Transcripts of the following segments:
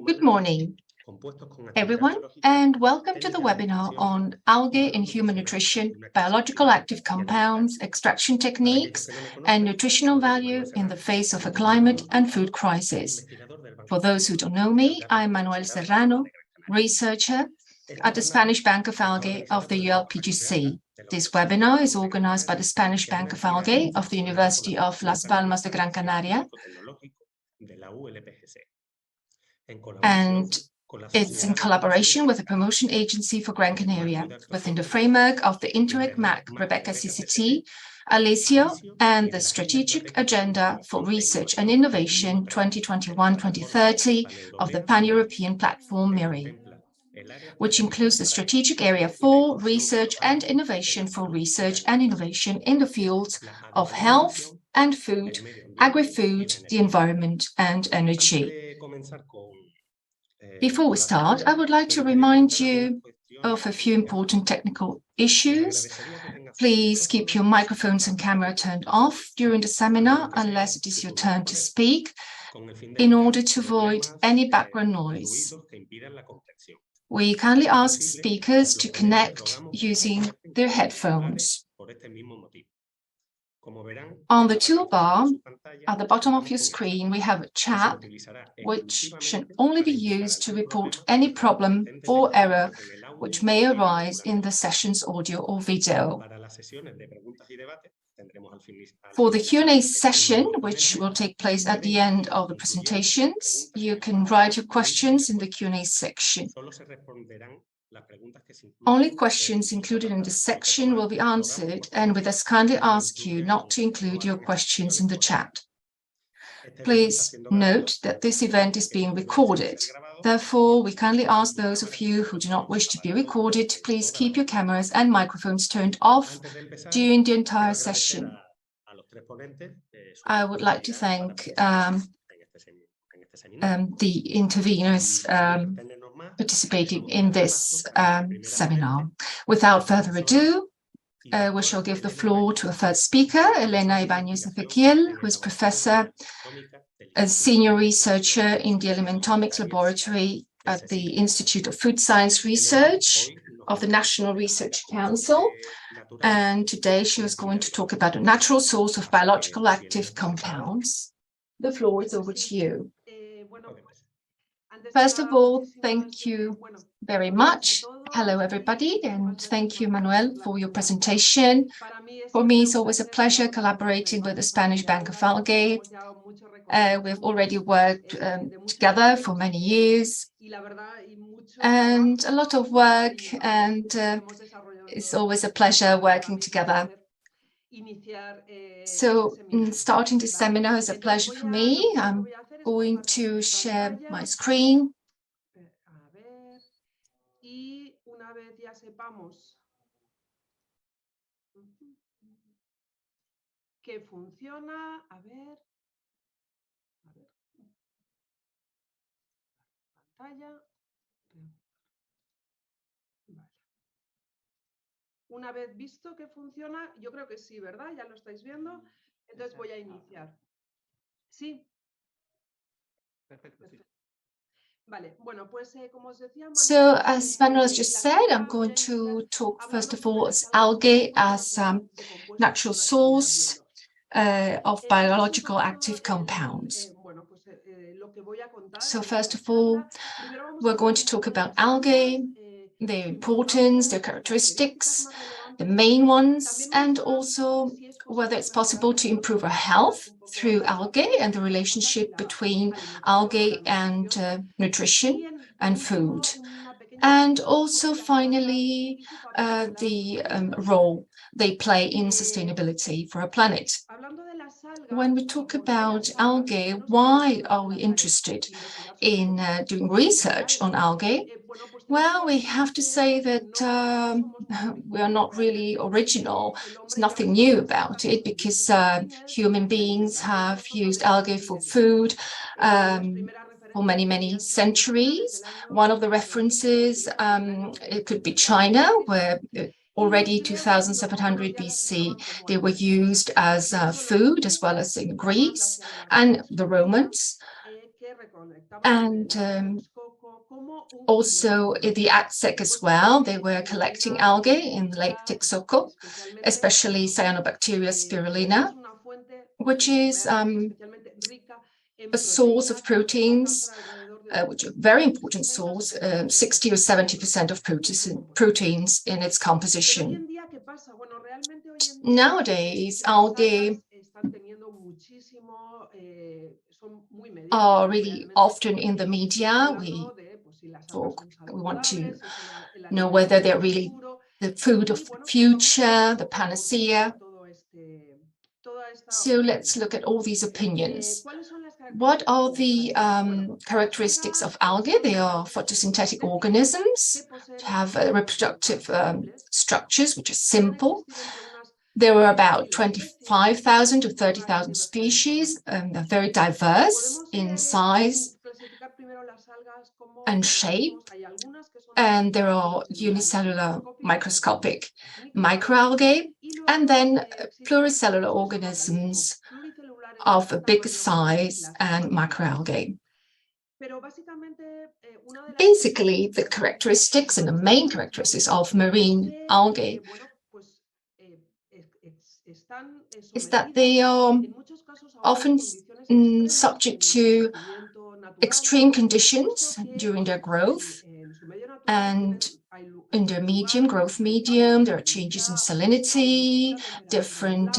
Good morning, everyone, and welcome to the webinar on algae in human nutrition, biological active compounds, extraction techniques, and nutritional value in the face of a climate and food crisis. For those who don't know me, I'm Manuel Serrano, researcher at the Spanish Bank of Algae of the ULPGC. This webinar is organized by the Spanish Bank of Algae of the University of Las Palmas de Gran Canaria, and it's in collaboration with the Promotion Agency for Gran Canaria, within the framework of the Interreg MAC REBECA-CCT, ALIZIO, and the Strategic Agenda for Research and Innovation 2021-2030 of the Pan-European Platform MIRI, which includes the Strategic Area for Research and Innovation for Research and Innovation in the fields of health and food, agri-food, the environment, and energy. Before we start, I would like to remind you of a few important technical issues. Please keep your microphones and camera turned off during the seminar unless it is your turn to speak, in order to avoid any background noise. We kindly ask speakers to connect using their headphones. On the toolbar at the bottom of your screen, we have a chat which should only be used to report any problem or error which may arise in the session's audio or video. For the Q&A session, which will take place at the end of the presentations, you can write your questions in the Q&A section. Only questions included in this section will be answered, and we thus kindly ask you not to include your questions in the chat. Please note that this event is being recorded. Therefore, we kindly ask those of you who do not wish to be recorded to please keep your cameras and microphones turned off during the entire session. I would like to thank the interveners participating in this seminar. Without further ado, we shall give the floor to a third speaker, Elena Ibáñez-Ezequiel, who is professor, a senior researcher in the Alimentomics Laboratory at the Institute of Food Science Research of the National Research Council. And today she is going to talk about a natural source of biological active compounds. The floor is over to you. First of all, thank you very much. Hello, everybody, and thank you, Manuel, for your presentation. For me, it's always a pleasure collaborating with the Spanish Bank of Algae. We've already worked together for many years, and a lot of work, and it's always a pleasure working together. So starting this seminar is a pleasure for me. I'm going to share my screen. Una vez visto que funciona, yo creo que sí, ¿verdad? Ya lo estáis viendo. Entonces voy a iniciar. ¿Sí? Perfecto, sí. Vale, bueno, pues como os decía, So, as Manuel has just said, I'm going to talk first of all as algae as a natural source of biological active compounds. So first of all, we're going to talk about algae, their importance, their characteristics, the main ones, and also whether it's possible to improve our health through algae and the relationship between algae and nutrition and food. And also, finally, the role they play in sustainability for our planet. When we talk about algae, why are we interested in doing research on algae? Well, we have to say that we are not really original. There's nothing new about it because human beings have used algae for food for many, many centuries. One of the references, it could be China, where already 2700 BC, they were used as food as well as in Greece, and the Romans. And also the Aztec as well, they were collecting algae in Lake Texcoco, especially Cyanobacteria spirulina, which is a source of proteins, which is a very important source, 60 or 70% of proteins in its composition. Nowadays, algae are really often in the media. We want to know whether they're really the food of the future, the panacea. So let's look at all these opinions. What are the characteristics of algae? They are photosynthetic organisms, have reproductive structures which are simple. There are about 25,000 to 30,000 species. They're very diverse in size and shape. And there are unicellular microscopic microalgae, and then pluricellular organisms of a big size and macroalgae. Basically, the characteristics and the main characteristics of marine algae is that they are often subject to extreme conditions during their growth, and in their growth medium, there are changes in salinity, different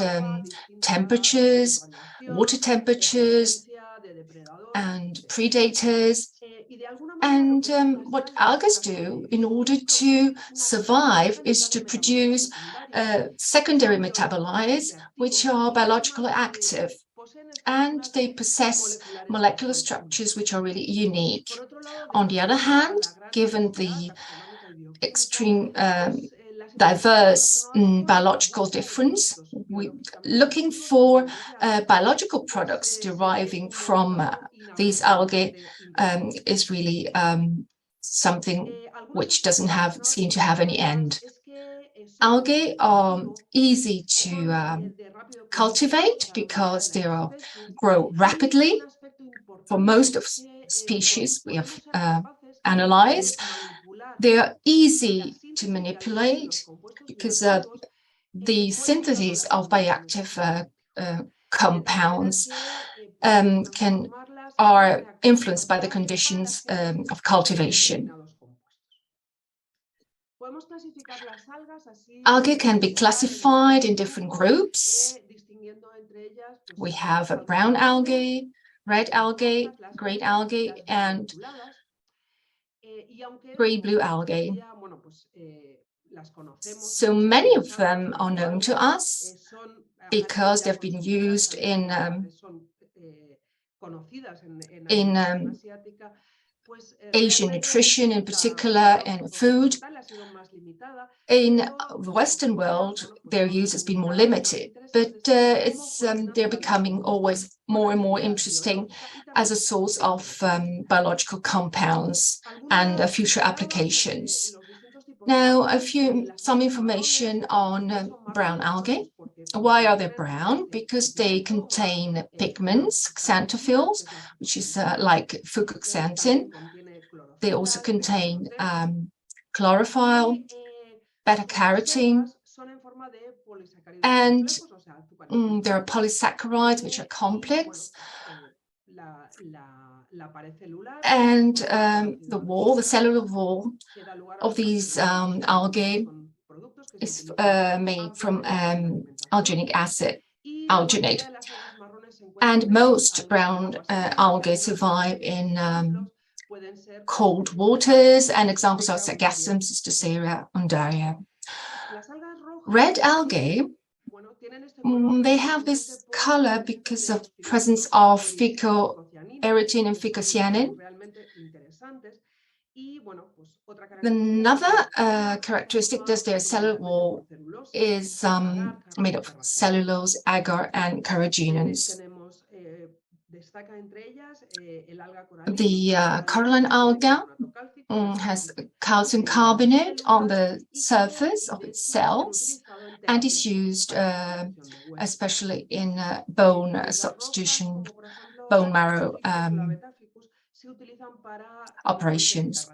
temperatures, water temperatures, and predators. And what algae do in order to survive is to produce secondary metabolites, which are biologically active, and they possess molecular structures which are really unique. On the other hand, given the extreme diverse biological difference, we're looking for biological products deriving from these algae is really something which doesn't seem to have any end. Algae are easy to cultivate because they grow rapidly. For most of species we have analyzed, they are easy to manipulate because the synthesis of bioactive compounds are influenced by the conditions of cultivation. Algae can be classified in different groups. We have brown algae, red algae, green algae, and gray-blue algae. So many of them are known to us because they've been used in Asian nutrition, in particular, and food. In the Western world, their use has been more limited, but they're becoming always more and more interesting as a source of biological compounds and future applications. Now, some information on brown algae. Why are they brown? Because they contain pigments, xanthophylls, which is like fucoxanthin. They also contain chlorophyll, beta-carotene, and there are polysaccharides, which are complex. And the cellular wall of these algae is made from alginic acid, alginate. And most brown algae survive in cold waters, and examples are Sargassum, Cysticeria, Undaria. red algae, they have this color because of presence of phycoerythine and phycocyanin. Another characteristic is their cellular wall is made of cellulose, agar, and carrageenans. The coralline alga has calcium carbonate on the surface of its cells and is used especially in bone substitution, bone marrow operations.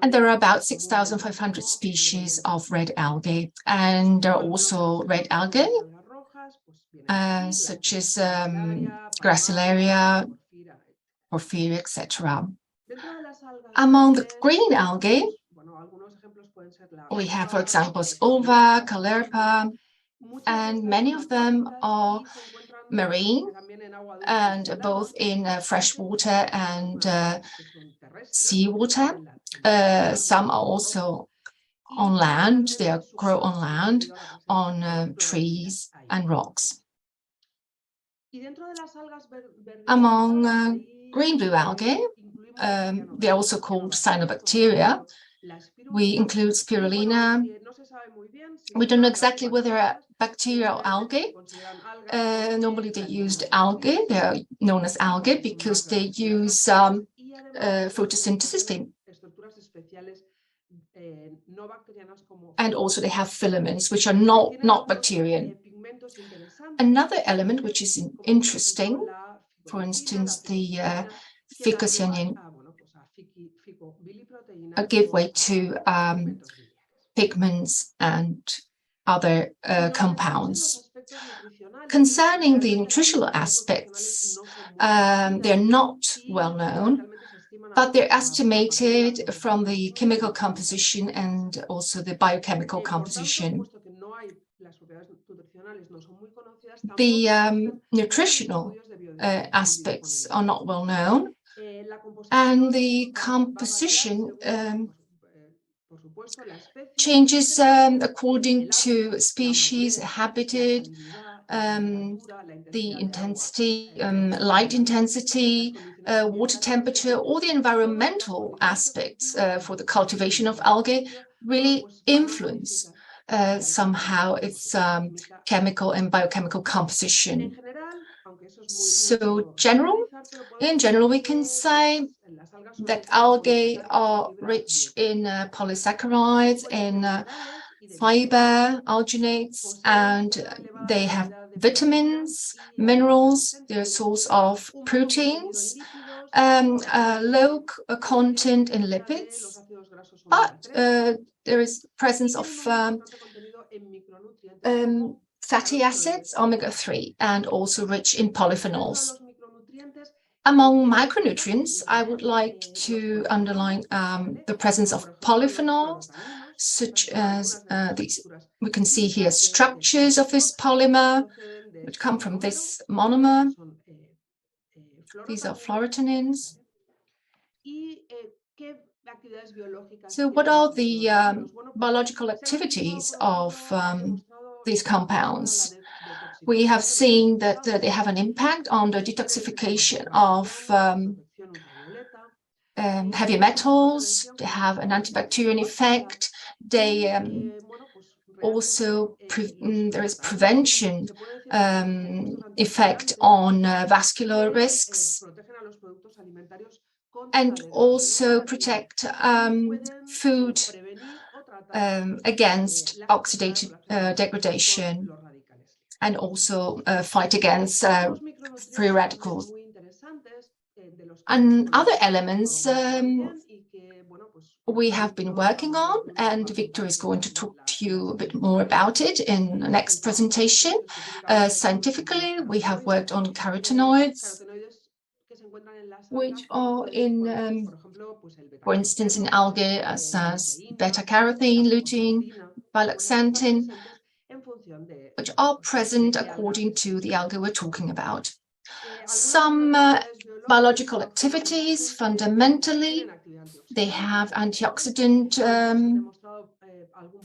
And there are about 6,500 species of red algae, and there are also red algae such as Gracilaria, Porphyria, etc. Among the green algae, we have, for example, ulva, caulerpa, and many of them are marine, and both in freshwater and seawater. Some are also on land. They grow on land, on trees and rocks. Among green-blue algae, they're also called cyanobacteria. We include spirulina. We don't know exactly whether they're bacteria or algae. Normally they used algae. They are known as algae because they use photosynthesis. And also they have filaments, which are not bacterian. Another element which is interesting, for instance, the phycocyanin give way to pigments and other compounds. Concerning the nutritional aspects, they're not well known, but they're estimated from the chemical composition and also the biochemical composition. The nutritional aspects are not well known, and the composition changes according to species, habitat, the intensity, light intensity, water temperature, all the environmental aspects for the cultivation of algae really influence somehow its chemical and biochemical composition. So in general, we can say that algae are rich in polysaccharides, in fiber, alginates, and they have vitamins, minerals, they're a source of proteins, low content in lipids, but there is presence of fatty acids, omega-3, and also rich in polyphenols. Among micronutrients, I would like to underline the presence of polyphenols, such as these. We can see here structures of this polymer, which come from this monomer. These are fluorotenins. So what are the biological activities of these compounds? We have seen that they have an impact on the detoxification of heavy metals. They have an antibacterial effect. They also, there is prevention effect on vascular risks, and also protect food against oxidative degradation, and also fight against free radicals. And other elements we have been working on, and Victor is going to talk to you a bit more about it in the next presentation. Scientifically, we have worked on carotenoids, which are in, for instance, in algae as beta-carotene, lutein, biloxanthin, which are present according to the algae we're talking about. Some biological activities, fundamentally, they have antioxidant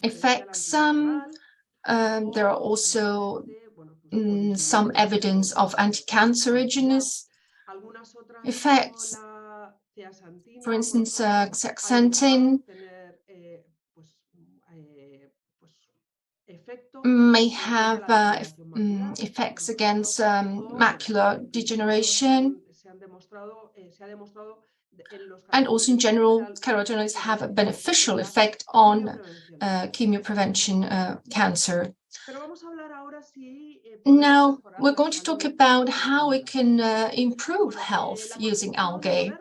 effects. There are also some evidence of anti-cancerogenous effects. For instance, zeaxanthin may have effects against macular degeneration. And also, in general, carotenoids have a beneficial effect on chemoprevention cancer. Now, we're going to talk about how we can improve health using algae.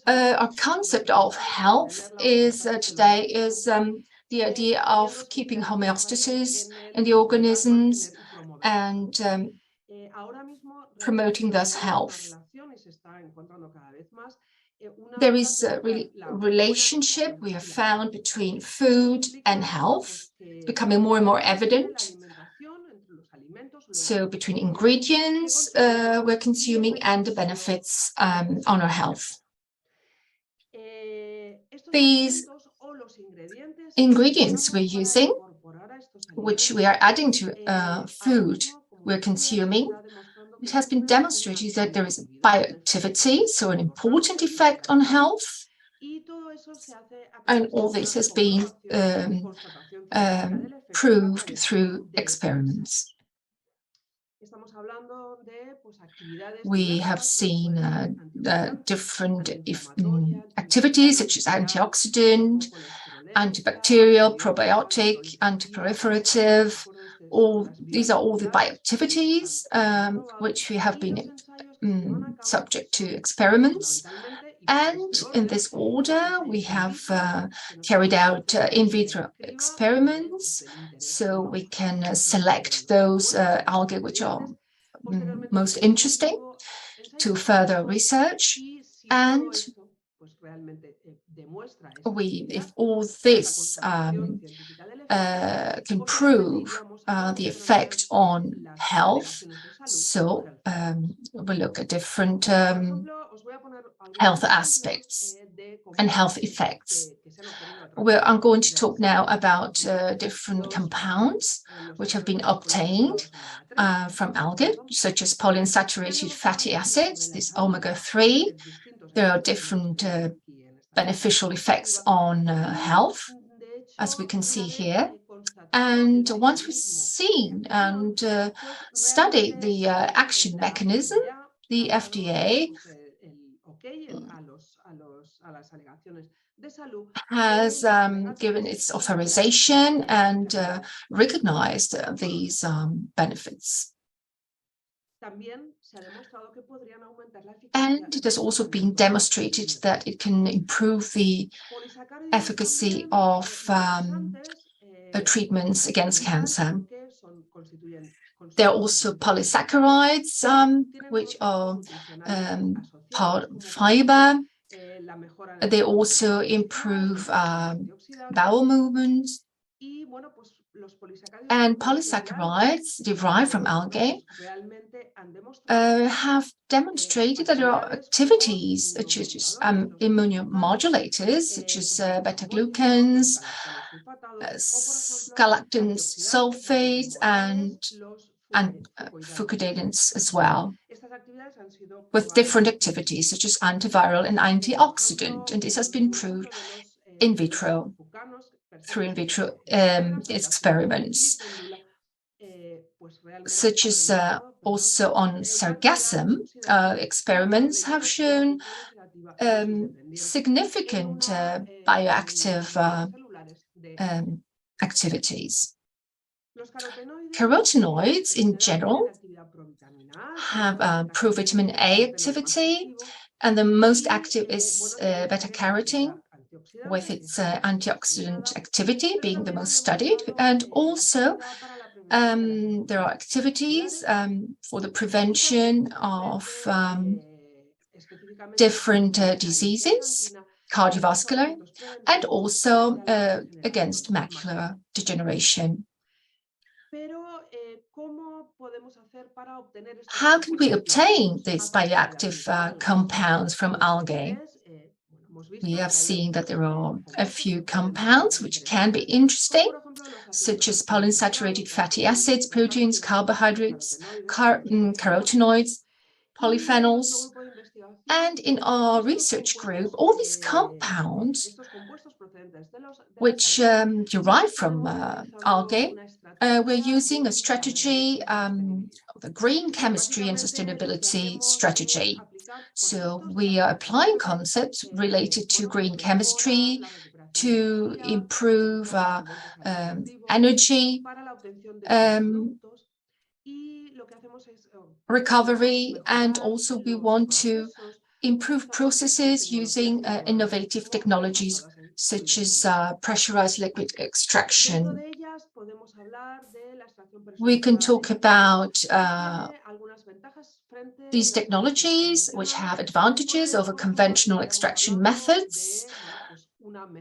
Our concept of health is today is the idea of keeping homeostasis in the organisms and promoting thus health. There is a relationship we have found between food and health, becoming more and more evident. So between ingredients we're consuming and the benefits on our health. These ingredients we're using, which we are adding to food we're consuming, it has been demonstrated that there is bioactivity, so an important effect on health. And all this has been proved through experiments. We have seen different activities such as antioxidant, antibacterial, probiotic, antiproliferative. These are all the bioactivities which we have been subject to experiments. And in this order, we have carried out in vitro experiments, so we can select those algae which are most interesting to further research. And if all this can prove the effect on health, so we look at different health aspects and health effects. I'm going to talk now about different compounds which have been obtained from algae, such as polyunsaturated fatty acids, this omega-3. There are different beneficial effects on health, as we can see here. And once we've seen and studied the action mechanism, the FDA has given its authorization and recognized these benefits. And it has also been demonstrated that it can improve the efficacy of treatments against cancer. There are also polysaccharides, which are part of fiber. They also improve bowel movements. And polysaccharides derived from algae have demonstrated that there are activities such as immunomodulators, such as beta-glucans, galactans sulfates, and fucoidants as well, with different activities such as antiviral and antioxidant. And this has been proved in vitro, through in vitro experiments, such as also on sargassum. Experiments have shown significant bioactive activities. Carotenoids in general have provitamin A activity, and the most active is beta-carotene, with its antioxidant activity being the most studied. And also there are activities for the prevention of different diseases, cardiovascular, and also against macular degeneration. How can we obtain these bioactive compounds from algae? we have seen that there are a few compounds which can be interesting, such as polyunsaturated fatty acids, proteins, carbohydrates, carotenoids, polyphenols. And in our research group, all these compounds, which derive from algae, we're using a strategy, the green chemistry and sustainability strategy. So we are applying concepts related to green chemistry to improve energy recovery, and also we want to improve processes using innovative technologies such as pressurized liquid extraction. We can talk about these technologies which have advantages over conventional extraction methods.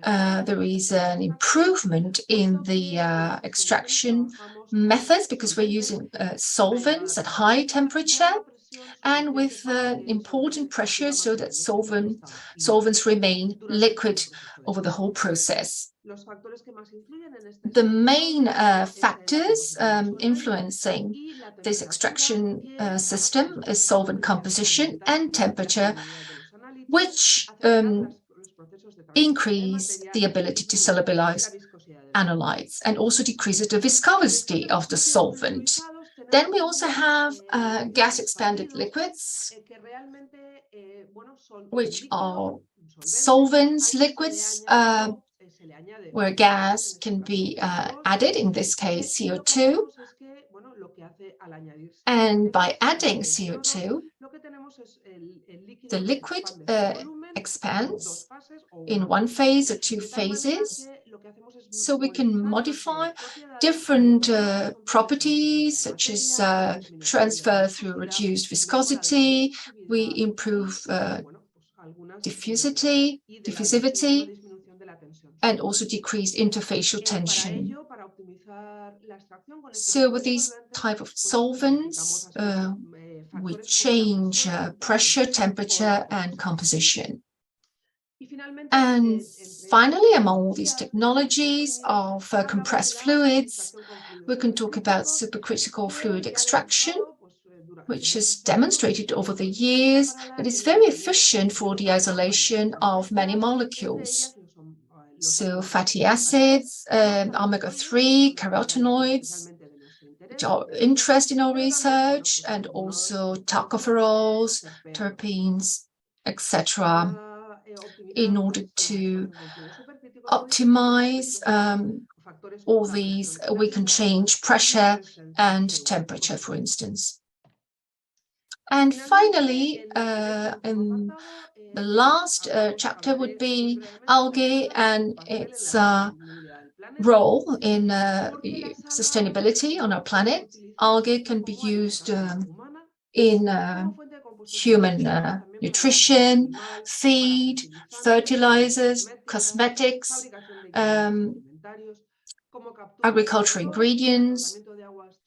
There is an improvement in the extraction methods because we're using solvents at high temperature and with important pressure so that solvents remain liquid over the whole process. The main factors influencing this extraction system is solvent composition and temperature, which increase the ability to solubilize analytes and also decreases the viscosity of the solvent. Then we also have gas-expanded liquids, which are solvents, liquids, where gas can be added, in this case CO2. And by adding CO2, the liquid expands in one phase or two phases. So we can modify different properties, such as transfer through reduced viscosity. We improve diffusivity, and also decreased interfacial tension. So with these type of solvents, we change pressure, temperature, and composition. And finally, among all these technologies of compressed fluids, we can talk about supercritical fluid extraction, which is demonstrated over the years that is very efficient for the isolation of many molecules. So fatty acids, omega-3, carotenoids, which are interested in our research, and also tocopherols, terpenes, etc. In order to optimize all these, we can change pressure and temperature, for instance. And finally, in the last chapter would be algae and its role in sustainability on our planet. Algae can be used in human nutrition, feed, fertilizers, cosmetics, agricultural ingredients,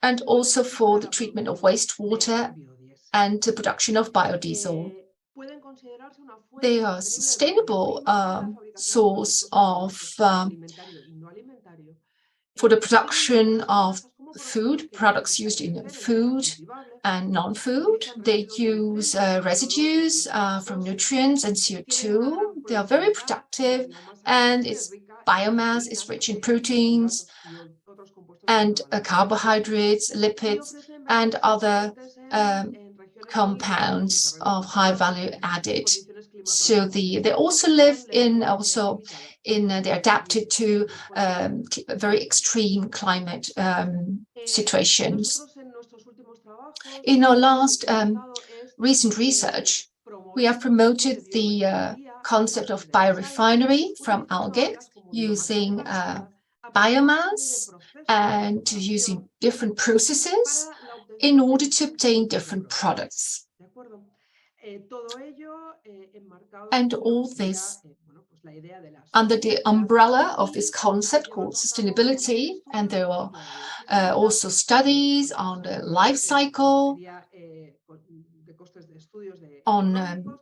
and also for the treatment of wastewater and the production of biodiesel. They are a sustainable source of for the production of food, products used in food and non-food. They use residues from nutrients and CO2. They are very productive, and its biomass is rich in proteins and carbohydrates, lipids, and other compounds of high value added. So they also live in they're adapted to very extreme climate situations. In our last recent research, we have promoted the concept of biorefinery from algae using biomass and using different processes in order to obtain different products. And all this under the umbrella of this concept called sustainability, and there are also studies on the life cycle, on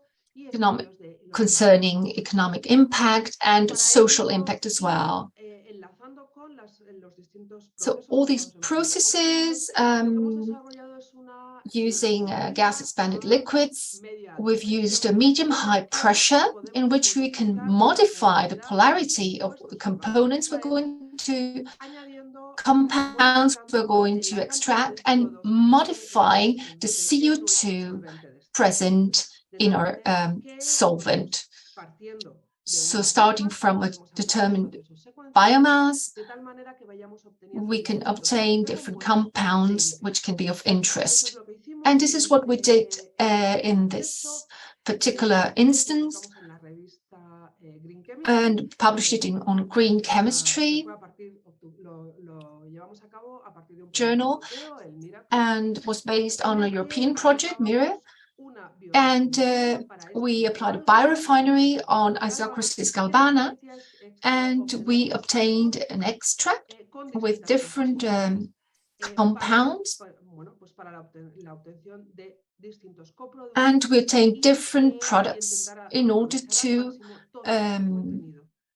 concerning economic impact and social impact as well. So all these processes using gas-expanded liquids, we've used a medium-high pressure in which we can modify the polarity of the components compounds we're going to extract, and modifying the CO2 present in our solvent. So starting from a determined biomass, we can obtain different compounds which can be of interest. And this is what we did in this particular instance, and published it on Green Chemistry journal, and was based on a European project, MIRA. And we applied a biorefinery on Isocrasis galbana, and we obtained an extract with different compounds, and we obtained different products in order to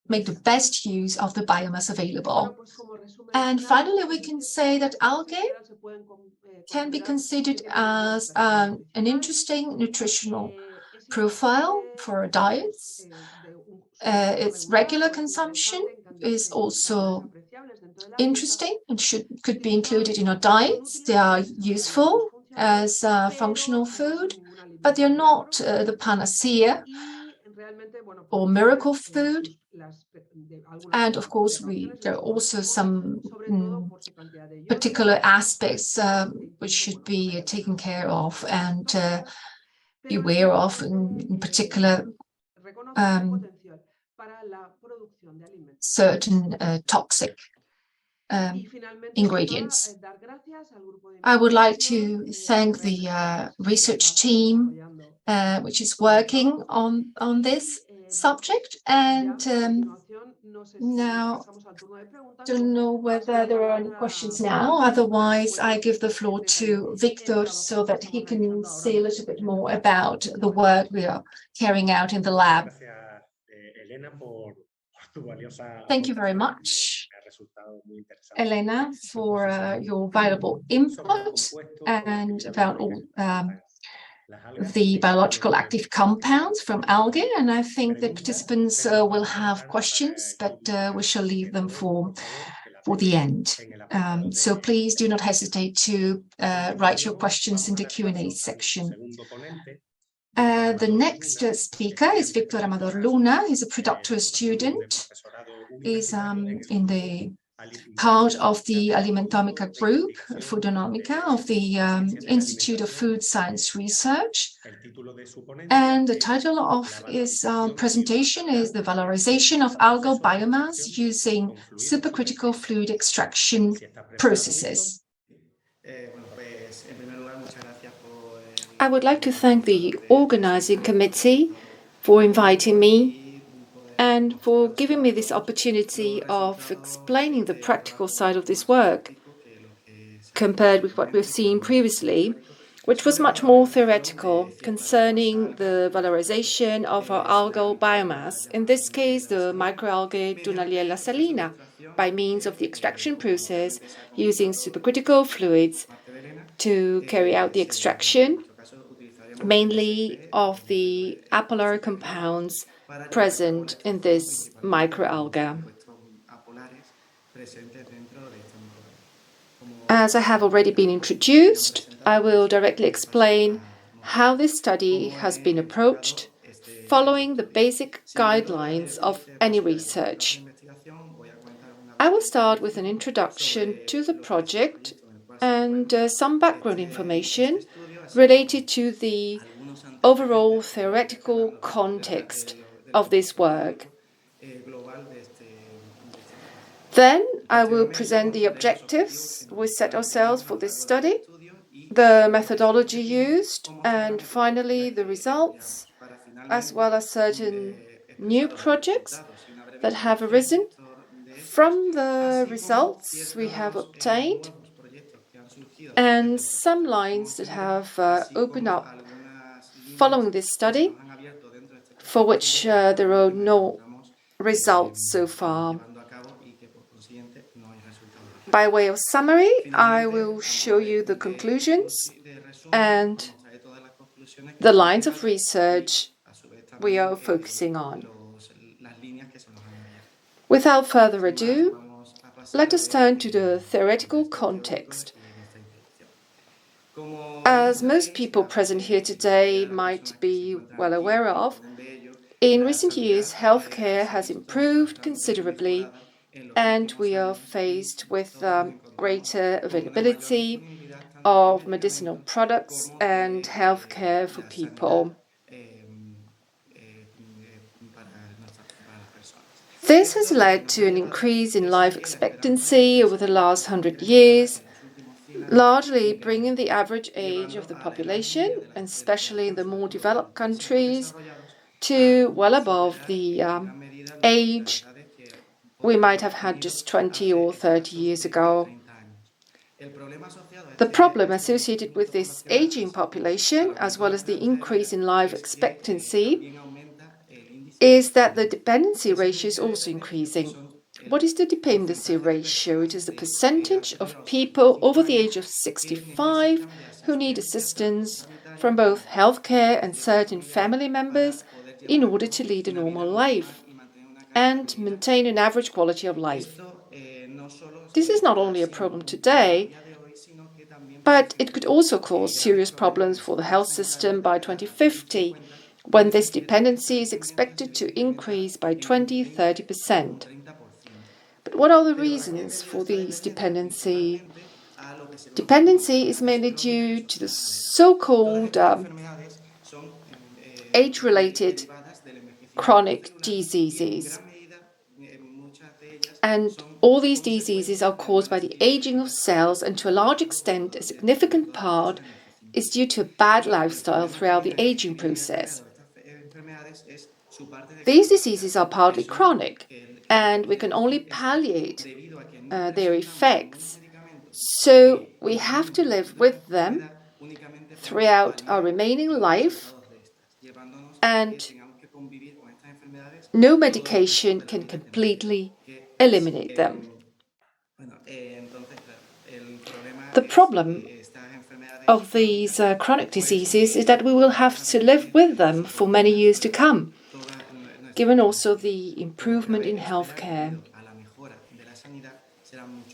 make the best use of the biomass available. And finally, we can say that algae can be considered as an interesting nutritional profile for diets. Its regular consumption is also interesting and could be included in our diets. They are useful as functional food, but they're not the panacea or miracle food. And of course, there are also some particular aspects which should be taken care of and be aware of, in particular certain toxic ingredients. I would like to thank the research team which is working on this subject, and now don't know whether there are any questions now. Otherwise, I give the floor to Victor so that he can say a little bit more about the work we are carrying out in the lab. Thank you very much, Elena, for your valuable input and about all the biological active compounds from algae. And I think the participants will have questions, but we shall leave them for the end. So please do not hesitate to write your questions in the Q&A section. The next speaker is Victor Amador Luna. He's a predoctoral student. He's in the part of the Alimentomica group, Foodonomica, of the Institute of Food Science Research. And the title of his presentation is The Valorization of Algal Biomass Using Supercritical Fluid Extraction Processes. I would like to thank the organizing committee for inviting me and for giving me this opportunity of explaining the practical side of this work, compared with what we've seen previously, which was much more theoretical concerning the valorization of our algal biomass, in this case the microalgae Dunaliella salina, by means of the extraction process using supercritical fluids to carry out the extraction, mainly of the apolar compounds present in this microalga. As I have already been introduced, I will directly explain how this study has been approached, following the basic guidelines of any research. I will start with an introduction to the project and some background information related to the overall theoretical context of this work. Then I will present the objectives we set ourselves for this study, the methodology used, and finally the results, as well as certain new projects that have arisen from the results we have obtained, and some lines that have opened up following this study for which there are no results so far. By way of summary, I will show you the conclusions and the lines of research we are focusing on. Without further ado, let us turn to the theoretical context. As most people present here today might be well aware of, in recent years, healthcare has improved considerably, and we are faced with greater availability of medicinal products and healthcare for people. This has led to an increase in life expectancy over the last 100 years, largely bringing the average age of the population, and especially in the more developed countries, to well above the age we might have had just 20 or 30 years ago. The problem associated with this aging population, as well as the increase in life expectancy, is that the dependency ratio is also increasing. What is the dependency ratio? It is the percentage of people over the age of 65 who need assistance from both healthcare and certain family members in order to lead a normal life and maintain an average quality of life. This is not only a problem today, but it could also cause serious problems for the health system by 2050, when this dependency is expected to increase by 20–30%. But what are the reasons for this dependency? Dependency is mainly due to the so-called age-related chronic diseases. And all these diseases are caused by the aging of cells, and to a large extent, a significant part is due to a bad lifestyle throughout the aging process. These diseases are partly chronic, and we can only palliate their effects. So we have to live with them throughout our remaining life, and no medication can completely eliminate them. The problem of these chronic diseases is that we will have to live with them for many years to come, given also the improvement in healthcare.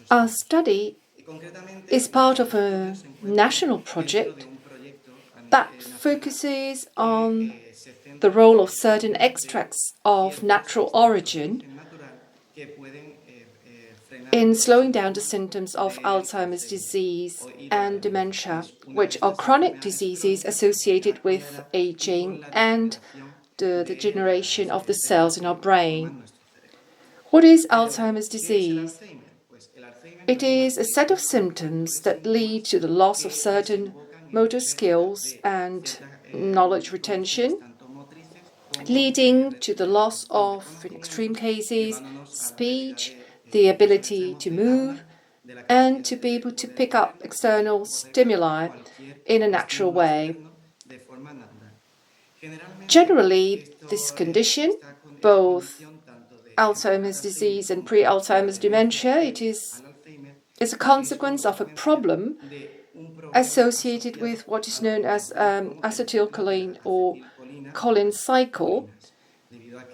Our study is part of a national project that focuses on the role of certain extracts of natural origin in slowing down the symptoms of Alzheimer's disease and dementia, which are chronic diseases associated with aging and the degeneration of the cells in our brain. What is Alzheimer's disease? It is a set of symptoms that lead to the loss of certain motor skills and knowledge retention, leading to the loss of, in extreme cases, speech, the ability to move, and to be able to pick up external stimuli in a natural way. Generally, this condition, both Alzheimer's disease and pre-Alzheimer's dementia, it is a consequence of a problem associated with what is known as acetylcholine or choline cycle,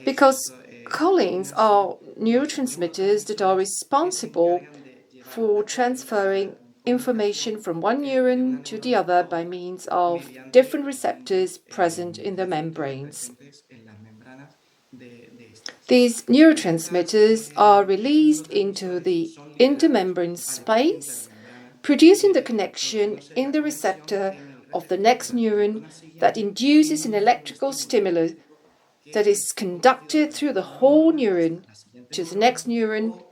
because cholines are neurotransmitters that are responsible for transferring information from one neuron to the other by means of different receptors present in the membranes. These neurotransmitters are released into the intermembrane space, producing the connection in the receptor of the next neuron that induces an electrical stimulus that is conducted through the whole neuron to the next neuron,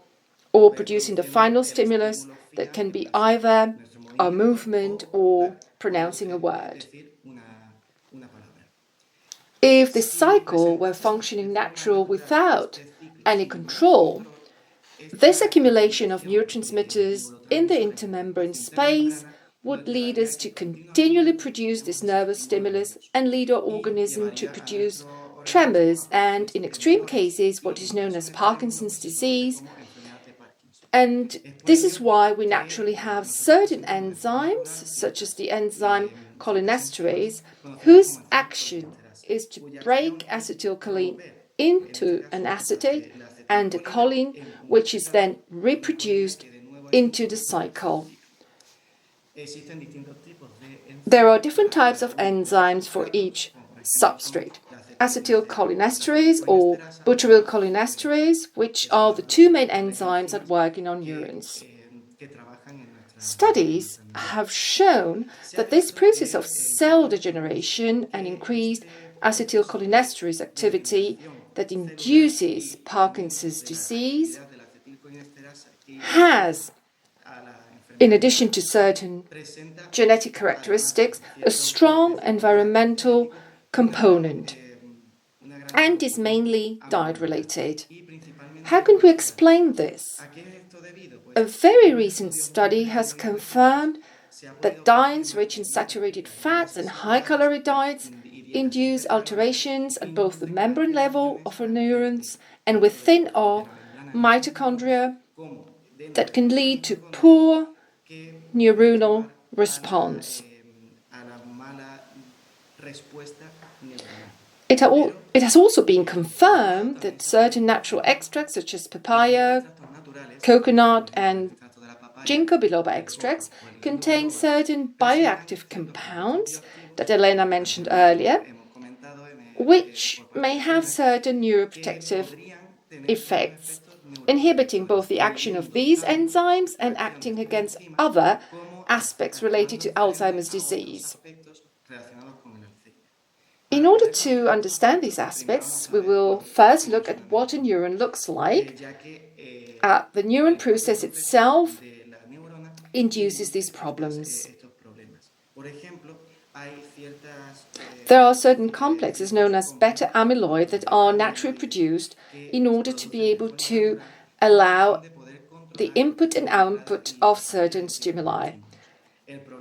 or producing the final stimulus that can be either a movement or pronouncing a word. If this cycle were functioning natural without any control, this accumulation of neurotransmitters in the intermembrane space would lead us to continually produce this nervous stimulus and lead our organism to produce tremors, and in extreme cases, what is known as Parkinson's disease. And this is why we naturally have certain enzymes, such as the enzyme cholinesterase, whose action is to break acetylcholine into an acetate and a choline, which is then reproduced into the cycle. There are different types of enzymes for each substrate. Acetylcholinesterase or butyrylcholinesterase, which are the two main enzymes that work in our neurons. Studies have shown that this process of cell degeneration and increased acetylcholinesterase activity that induces Parkinson's disease has, in addition to certain genetic characteristics, a strong environmental component and is mainly diet-related. How can we explain this? A very recent study has confirmed that diets rich in saturated fats and high-calorie diets induce alterations at both the membrane level of our neurons and within our mitochondria that can lead to poor neuronal response. It has also been confirmed that certain natural extracts such as papaya, coconut and ginkgo biloba extracts contain certain bioactive compounds that Elena mentioned earlier, which may have certain neuroprotective effects, inhibiting both the action of these enzymes and acting against other aspects related to Alzheimer's disease. In order to understand these aspects, we will first look at what a neuron looks like. The neuron process itself induces these problems. There are certain complexes known as beta amyloid that are naturally produced in order to be able to allow the input and output of certain stimuli.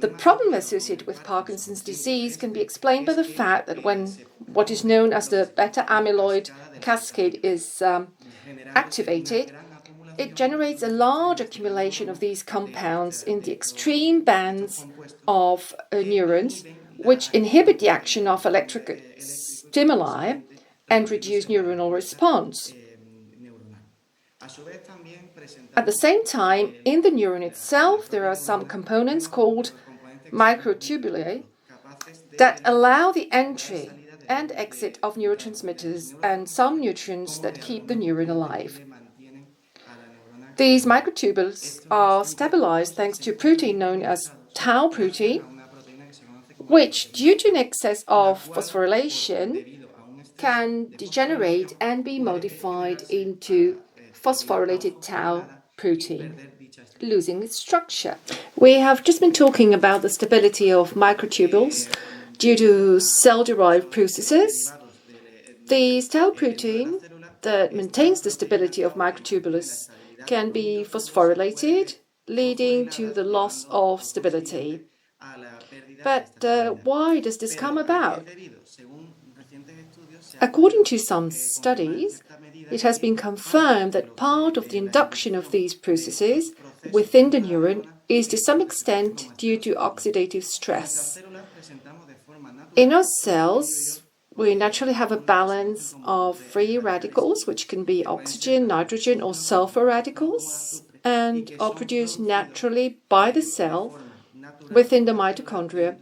The problem associated with Parkinson's disease can be explained by the fact that when what is known as the beta amyloid cascade is activated, it generates a large accumulation of these compounds in the extreme bands of neurons, which inhibit the action of electrical stimuli and reduce neuronal response. At the same time, in the neuron itself, there are some components called microtubuli that allow the entry and exit of neurotransmitters and some nutrients that keep the neuron alive. These microtubules are stabilized thanks to a protein known as tau protein, which, due to an excess of phosphorylation, can degenerate and be modified into phosphorylated tau protein, losing its structure. We have just been talking about the stability of microtubules due to cell-derived processes. The tau protein that maintains the stability of microtubules can be phosphorylated, leading to the loss of stability. But why does this come about? According to some studies, it has been confirmed that part of the induction of these processes within the neuron is to some extent due to oxidative stress. In our cells, we naturally have a balance of free radicals, which can be oxygen, nitrogen, or sulfur radicals, and are produced naturally by the cell within the mitochondria,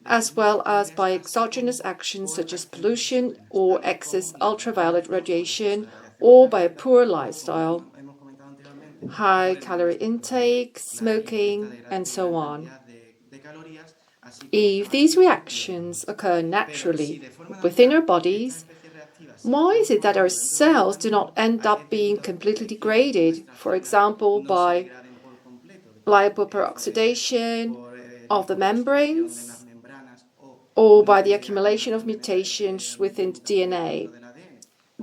as well as by exogenous actions such as pollution or excess ultraviolet radiation, or by a poor lifestyle, high calorie intake, smoking, and so on. If these reactions occur naturally within our bodies, why is it that our cells do not end up being completely degraded, for example, by lipoperoxidation of the membranes or by the accumulation of mutations within the DNA?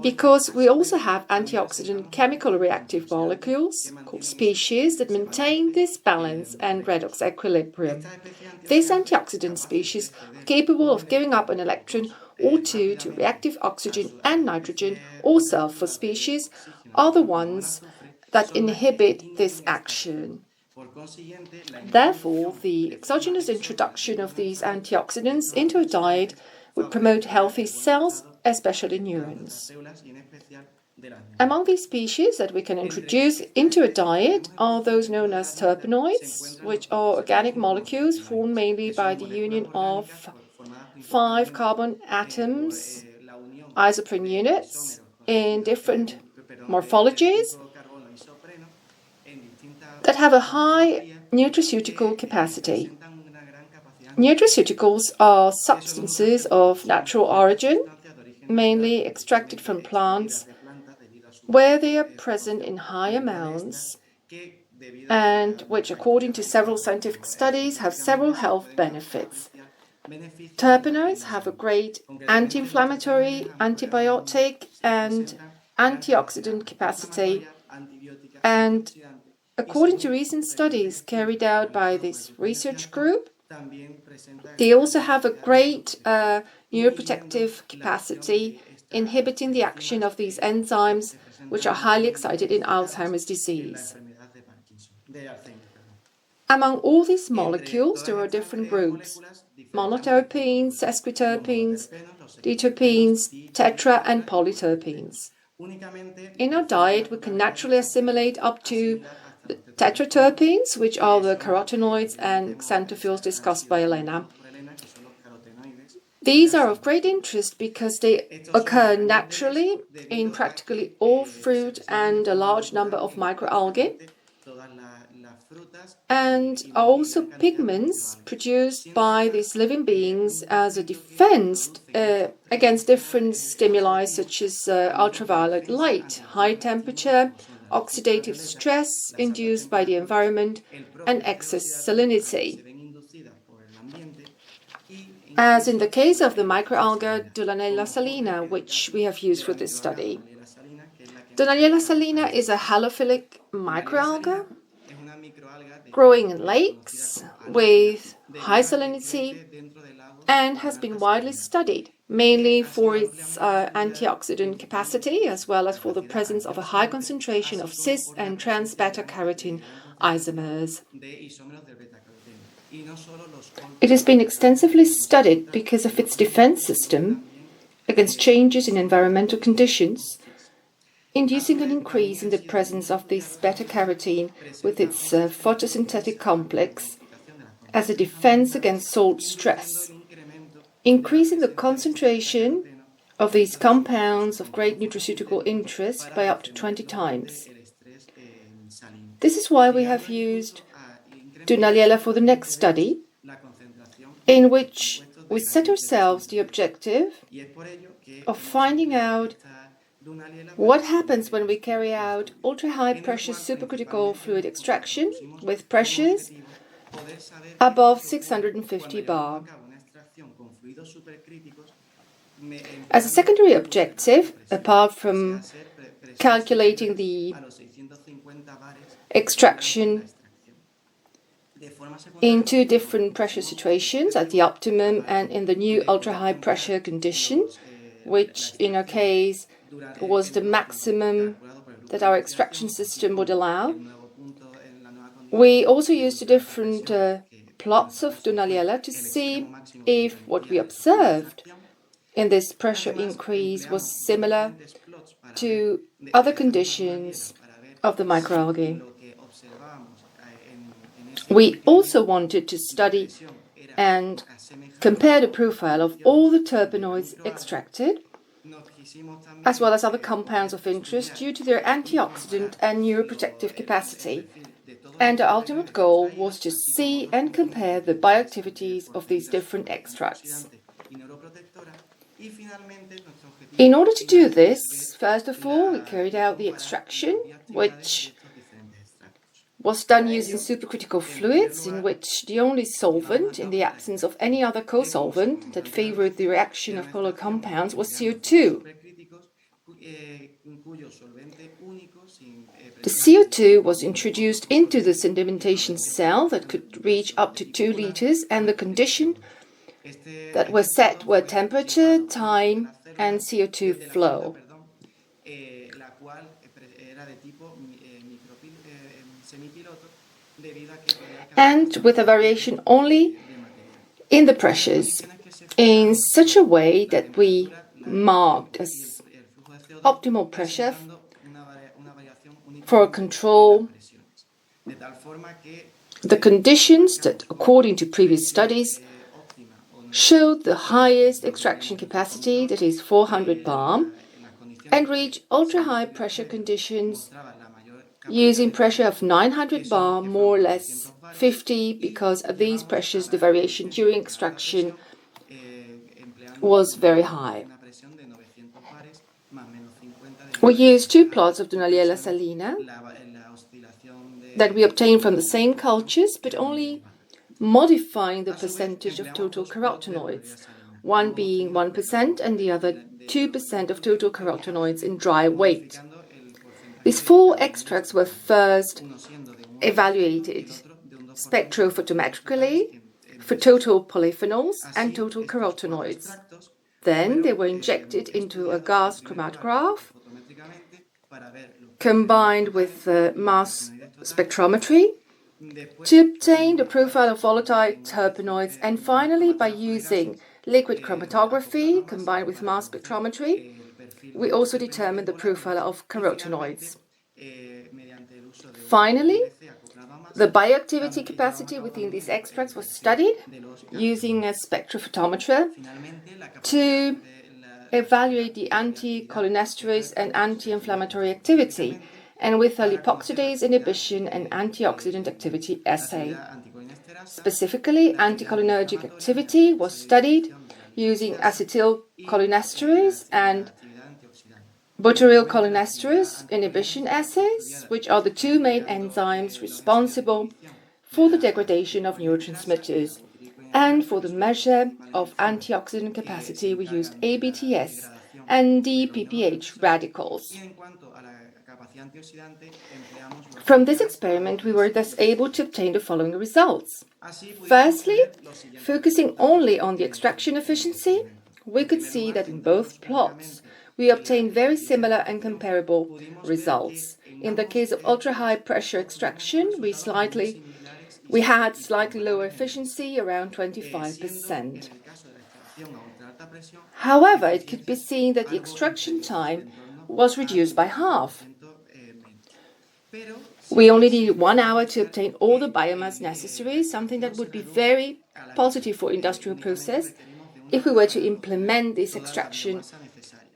because we also have antioxidant chemical reactive molecules, called species, that maintain this balance and redox equilibrium. These antioxidant species are capable of giving up an electron or two to reactive oxygen and nitrogen, or sulfur species are the ones that inhibit this action. Therefore, the exogenous introduction of these antioxidants into a diet would promote healthy cells, especially neurons. Among these species that we can introduce into a diet are those known as terpenoids, which are organic molecules formed mainly by the union of 5 carbon atoms, isoprene units, in different morphologies that have a high nutraceutical capacity. Nutraceuticals are substances of natural origin, mainly extracted from plants, where they are present in high amounts and which, according to several scientific studies, have several health benefits. Terpenoids have a great anti-inflammatory, antibiotic, and antioxidant capacity, and according to recent studies carried out by this research group, they also have a great neuroprotective capacity, inhibiting the action of these enzymes, which are highly excited in Alzheimer's disease. Among all these molecules, there are different groups: monoterpenes, sesquiterpenes, diterpenes, tetra and polyterpenes. In our diet, we can naturally assimilate up to the tetraterpenes, which are the carotenoids and xanthophyls discussed by Elena. These are of great interest because they occur naturally in practically all fruit and a large number of microalgae, and are also pigments produced by these living beings as a defense against different stimuli such as ultraviolet light, high temperature, oxidative stress induced by the environment, and excess salinity. As in the case of the microalga Dunaliella salina, which we have used for this study. Dunaliella salina is a halophilic microalga growing in lakes with high salinity and has been widely studied, mainly for its antioxidant capacity, as well as for the presence of a high concentration of cis and trans beta-carotene isomers. It has been extensively studied because of its defense system against changes in environmental conditions, inducing an increase in the presence of this beta-carotene with its photosynthetic complex as a defense against salt stress, increasing the concentration of these compounds of great nutraceutical interest by up to 20 times. This is why we have used Dunaliella for the next study, in which we set ourselves the objective of finding out what happens when we carry out ultra-high pressure supercritical fluid extraction with pressures above 650 bar. As a secondary objective, apart from calculating the extraction in two different pressure situations, at the optimum and in the new ultra-high pressure condition, which in our case was the maximum that our extraction system would allow. We also used the different plots of Dunaliella to see if what we observed in this pressure increase was similar to other conditions of the microalgae. We also wanted to study and compare the profile of all the terpenoids extracted, as well as other compounds of interest due to their antioxidant and neuroprotective capacity. And our ultimate goal was to see and compare the bioactivities of these different extracts. In order to do this, first of all, we carried out the extraction, which was done using supercritical fluids, in which the only solvent, in the absence of any other co-solvent that favored the reaction of polar compounds, was CO2. The CO2 was introduced into the sedimentation cell that could reach up to 2 liters, and the condition that were set were temperature, time, and CO2 flow. And with a variation only in the pressures, in such a way that we marked as optimal pressure for control the conditions that, according to previous studies, showed the highest extraction capacity, that is 400 bar, and reach ultra-high pressure conditions using pressure of 900 bar, more or less 50, because at these pressures the variation during extraction was very high. We used two plots of Dunaliella salina that we obtained from the same cultures, but only modifying the percentage of total carotenoids, one being 1% and the other 2% of total carotenoids in dry weight. These four extracts were first evaluated spectrophotometrically for total polyphenols and total carotenoids. Then they were injected into a gas chromatograph combined with mass spectrometry to obtain the profile of volatile terpenoids, and finally by using liquid chromatography combined with mass spectrometry we also determined the profile of carotenoids. Finally, the bioactivity capacity within these extracts was studied using a spectrophotometer to evaluate the anti-cholinesterase and anti-inflammatory activity, and with a lipoxidase inhibition and antioxidant activity assay. Specifically, anticholinergic activity was studied using acetylcholinesterase and butyrylcholinesterase inhibition assays, which are the two main enzymes responsible for the degradation of neurotransmitters. And for the measure of antioxidant capacity, we used ABTS and DPPH radicals. From this experiment, we were thus able to obtain the following results. Firstly, focusing only on the extraction efficiency, we could see that in both plots we obtained very similar and comparable results. In the case of ultra-high pressure extraction, we had slightly lower efficiency, around 25%. However, it could be seen that the extraction time was reduced by half. We only needed 1 hour to obtain all the biomass necessary, something that would be very positive for industrial process if we were to implement this extraction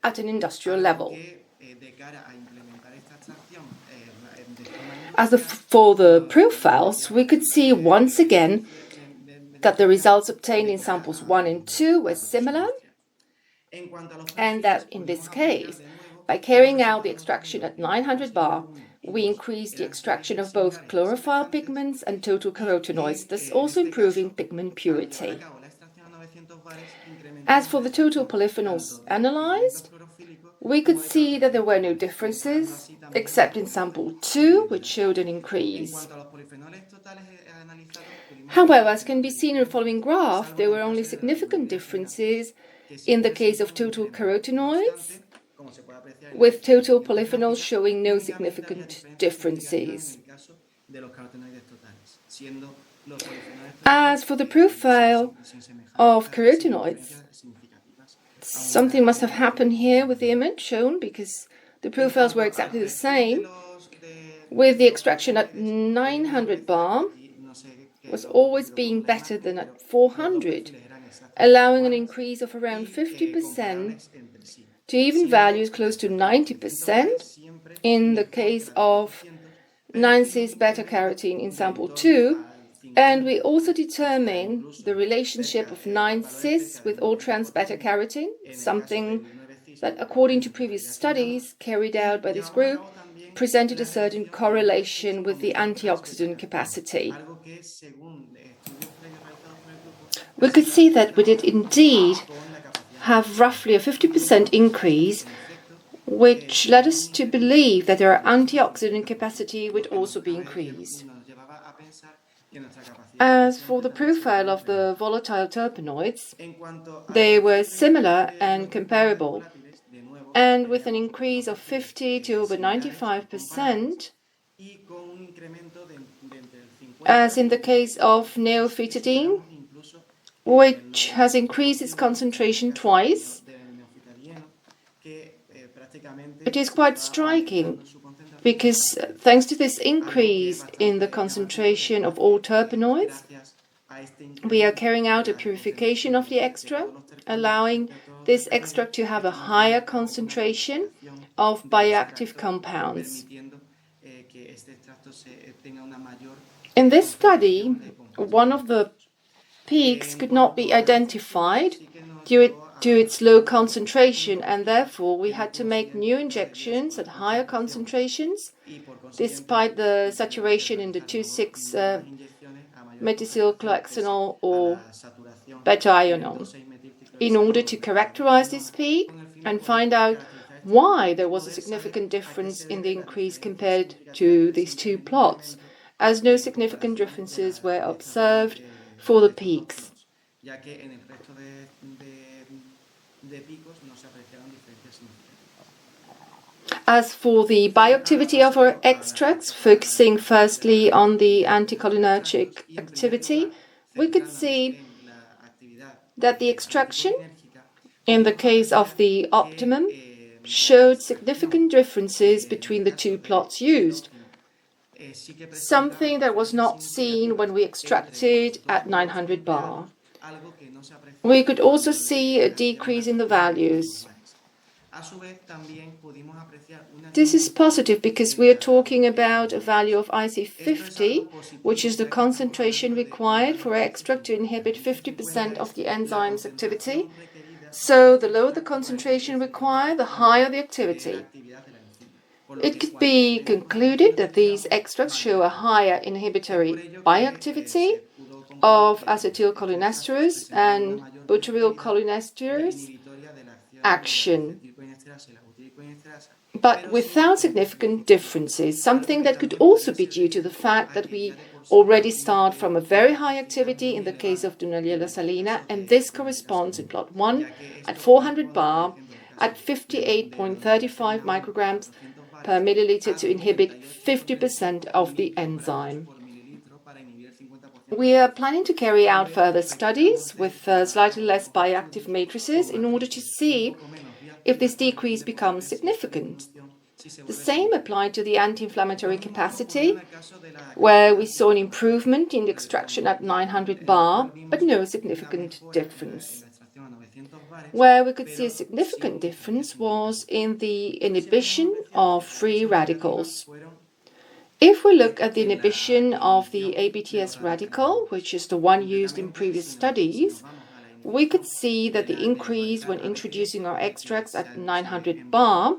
at an industrial level. As for the profiles, we could see once again that the results obtained in samples 1 and 2 were similar, and that in this case, by carrying out the extraction at 900 bar, we increased the extraction of both chlorophyll pigments and total carotenoids, thus also improving pigment purity. As for the total polyphenols analyzed, we could see that there were no differences, except in sample 2, which showed an increase. However, as can be seen in the following graph, there were only significant differences in the case of total carotenoids, with total polyphenols showing no significant differences. As for the profile of carotenoids, something must have happened here with the image shown, because the profiles were exactly the same, with the extraction at 900 bar was always being better than at 400, allowing an increase of around 50% to even values close to 90% in the case of 9-cis beta-carotene in sample 2, and we also determine the relationship of 9-cis with all-trans beta-carotene, something that, according to previous studies carried out by this group, presented a certain correlation with the antioxidant capacity. We could see that we did indeed have roughly a 50% increase which led us to believe that their antioxidant capacity would also be increased. As for the profile of the volatile terpenoids, they were similar and comparable, and with an increase of 50 to over 95%, as in the case of neophytidine, which has increased its concentration twice. It is quite striking because thanks to this increase in the concentration of all terpenoids, we are carrying out a purification of the extract, allowing this extract to have a higher concentration of bioactive compounds. In this study, one of the peaks could not be identified due to its low concentration, and therefore we had to make new injections at higher concentrations, despite the saturation in the 2,6-methylcloxanol or beta-ionol, in order to characterize this peak and find out why there was a significant difference in the increase compared to these two plots, as no significant differences were observed for the peaks. As for the bioactivity of our extracts, focusing firstly on the anticholinergic activity, we could see that the extraction, in the case of the optimum, showed significant differences between the two plots used, something that was not seen when we extracted at 900 bar. We could also see a decrease in the values. This is positive because we are talking about a value of IC50, which is the concentration required for our extract to inhibit 50% of the enzyme's activity. So the lower the concentration required, the higher the activity. It could be concluded that these extracts show a higher inhibitory bioactivity of acetylcholinesterase and butyrylcholinesterase action, but without significant differences, something that could also be due to the fact that we already start from a very high activity in the case of Dunaliella salina, and this corresponds in plot 1 at 400 bar at 58.35 micrograms per milliliter to inhibit 50% of the enzyme. We are planning to carry out further studies with slightly less bioactive matrices in order to see if this decrease becomes significant. The same applied to the anti-inflammatory capacity, where we saw an improvement in the extraction at 900 bar, but no significant difference. Where we could see a significant difference was in the inhibition of free radicals. If we look at the inhibition of the ABTS radical, which is the one used in previous studies, we could see that the increase when introducing our extracts at 900 bar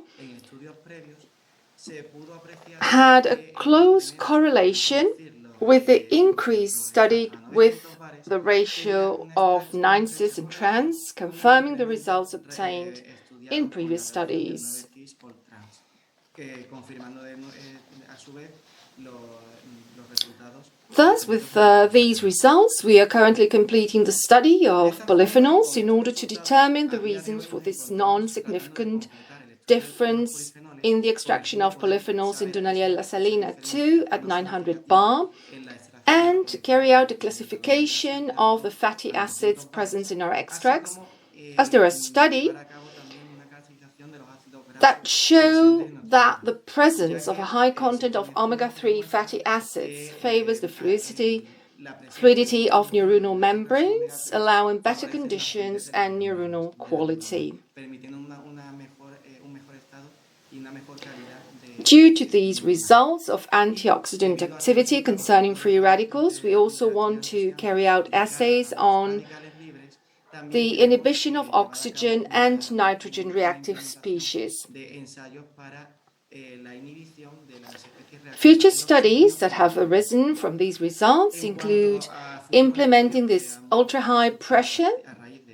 had a close correlation with the increase studied with the ratio of 9-cis and trans, confirming the results obtained in previous studies. Thus, with these results, we are currently completing the study of polyphenols in order to determine the reasons for this non-significant difference in the extraction of polyphenols in Dunaliella salina 2 at 900 bar, and to carry out a classification of the fatty acids present in our extracts, as there are studies that show that the presence of a high content of omega-3 fatty acids favors the fluidity of neuronal membranes, allowing better conditions and neuronal quality. Due to these results of antioxidant activity concerning free radicals, we also want to carry out assays on the inhibition of oxygen and nitrogen reactive species. Future studies that have arisen from these results include implementing this ultra-high pressure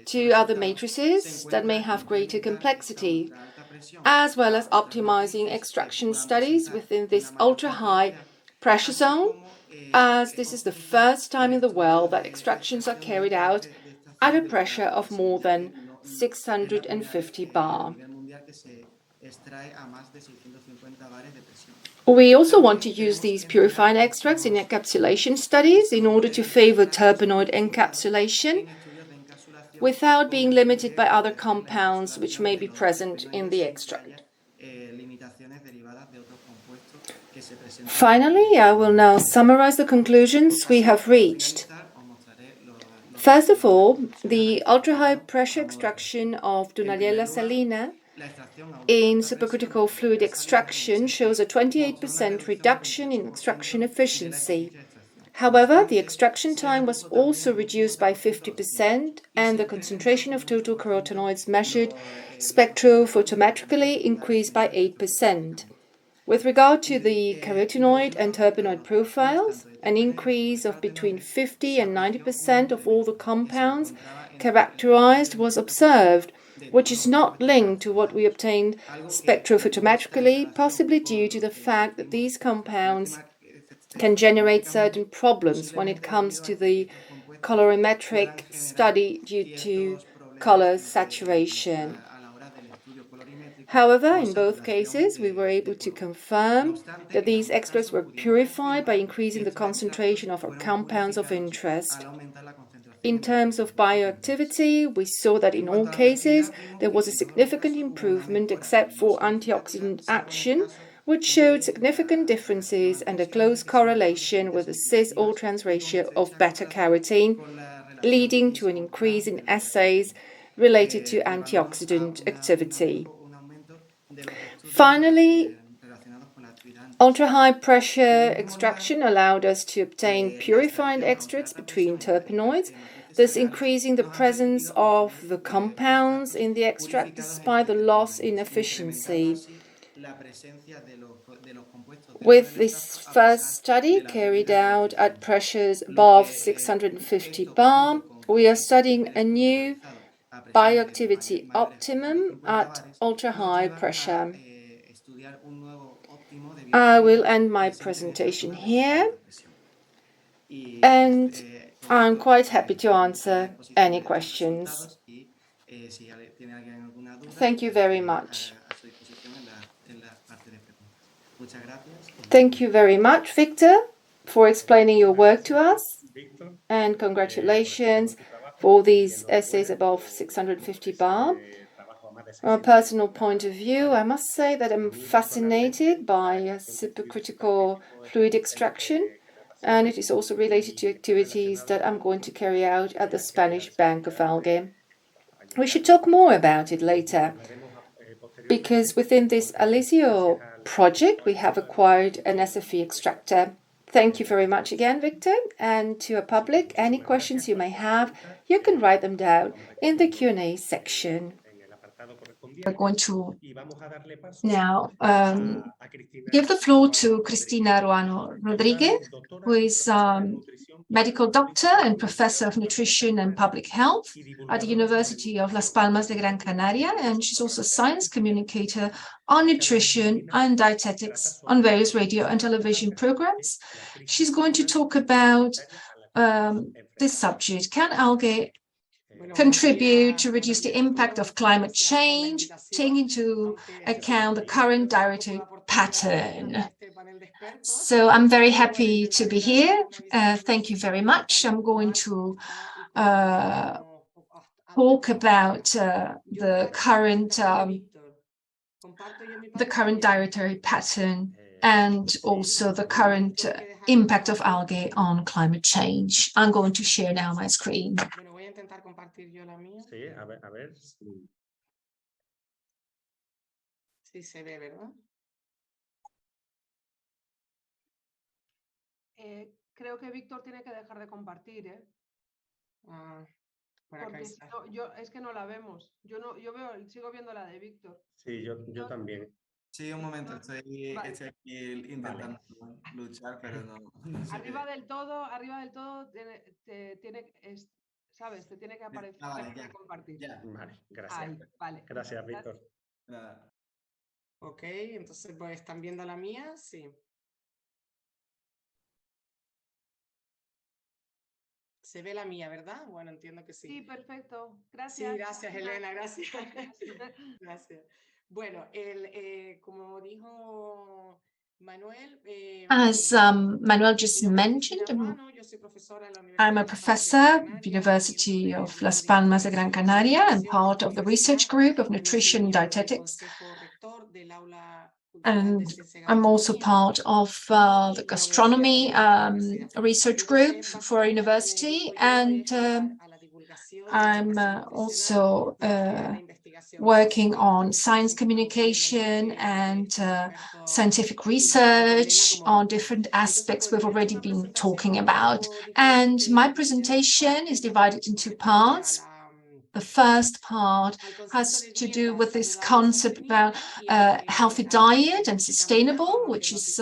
to other matrices that may have greater complexity, as well as optimizing extraction studies within this ultra-high pressure zone, as this is the first time in the world that extractions are carried out at a pressure of more than 650 bar. We also want to use these purified extracts in encapsulation studies in order to favor terpenoid encapsulation without being limited by other compounds which may be present in the extract. Finally, I will now summarize the conclusions we have reached. First of all, the ultra-high pressure extraction of Dunaliella salina in supercritical fluid extraction shows a 28% reduction in extraction efficiency. However, the extraction time was also reduced by 50% and the concentration of total carotenoids measured spectrophotometrically increased by 8%. With regard to the carotenoid and terpenoid profiles, an increase of between 50 and 90% of all the compounds characterized was observed, which is not linked to what we obtained spectrophotometrically, possibly due to the fact that these compounds can generate certain problems when it comes to the colorimetric study due to color saturation. However, in both cases, we were able to confirm that these extracts were purified by increasing the concentration of our compounds of interest. In terms of bioactivity, we saw that in all cases there was a significant improvement except for antioxidant action, which showed significant differences and a close correlation with the cis-all-trans ratio of beta-carotene, leading to an increase in assays related to antioxidant activity. Finally, ultra-high pressure extraction allowed us to obtain purified extracts between terpenoids, thus increasing the presence of the compounds in the extract despite the loss in efficiency. With this first study carried out at pressures above 650 bar, we are studying a new bioactivity optimum at ultra-high pressure. I will end my presentation here, and I'm quite happy to answer any questions. Thank you very much. Thank you very much, Victor, for explaining your work to us, and congratulations for these essays above 650 bar. From a personal point of view, I must say that I'm fascinated by supercritical fluid extraction, and it is also related to activities that I'm going to carry out at the Spanish Bank of Algae. We should talk more about it later, because within this ALIZIO project we have acquired an SFE extractor. Thank you very much again, Victor, and to our public, any questions you may have, you can write them down in the Q&A section. We're going to now give the floor to Cristina Ruano Rodriguez, who is medical doctor and professor of nutrition and public health at the University of Las Palmas de Gran Canaria, and she's also a science communicator on nutrition and dietetics on various radio and television programs. She's going to talk about this subject: can algae contribute to reduce the impact of climate change, taking into account the current dietary pattern? So I'm very happy to be here. Thank you very much. I'm going to talk about the current dietary pattern and also the current impact of algae on climate change. I'm going to share now my screen. Sí, a ver. Sí se ve, ¿verdad? Creo que Víctor tiene que dejar de compartir, ¿eh? Porque si no, es que no la vemos. Sigo viendo la de Víctor. Sí, yo también. Sí, un momento, estoy aquí intentando luchar, pero no. Arriba del todo, ¿sabes? Te tiene que aparecer. Vale, compartir. Ya. Vale, gracias. Ahí, vale. Gracias, Víctor. Nada. Ok, entonces pues, ¿están viendo la mía? Sí. Se ve la mía, ¿verdad? Bueno, entiendo que sí. Sí, perfecto. Gracias. Sí, gracias, Elena, gracias. Gracias. Gracias. Bueno, como dijo Manuel, As Manuel just mentioned, I'm a professor at the University of Las Palmas de Gran Canaria and part of the research group of nutrition and dietetics. And I'm also part of the gastronomy research group for a university, and I'm also working on science communication and scientific research on different aspects we've already been talking about. And my presentation is divided into parts. The first part has to do with this concept about healthy diet and sustainable, which is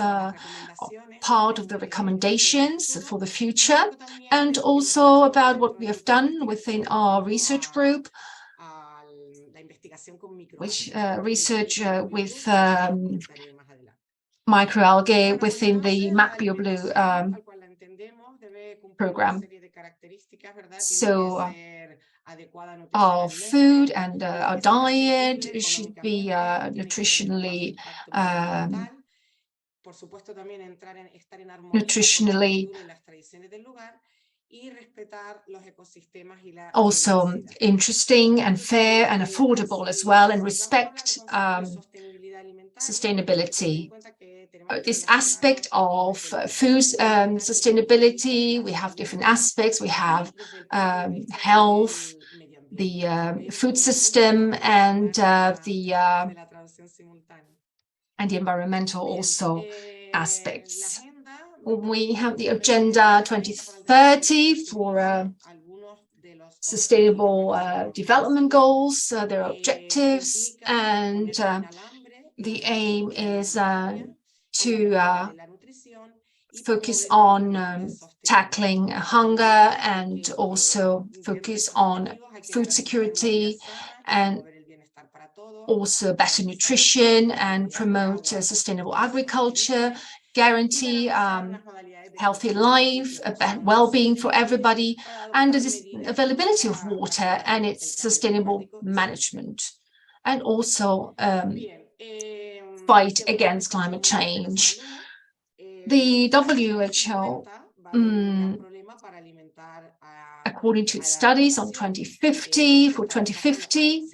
part of the recommendations for the future, and also about what we have done within our research group, which research with microalgae within the MAC program. So our food and our diet should be nutritionally also interesting and fair and affordable as well, and respect sustainability. This aspect of food sustainability, we have different aspects. We have health, the food system, and the environmental also aspects. We have the Agenda 2030 for sustainable development goals, their objectives, and the aim is to focus on tackling hunger and also focus on food security and also better nutrition and promote sustainable agriculture, guarantee healthy life, well-being for everybody, and the availability of water and its sustainable management, and also fight against climate change. The WHO, according to its studies on 2050, for 2050,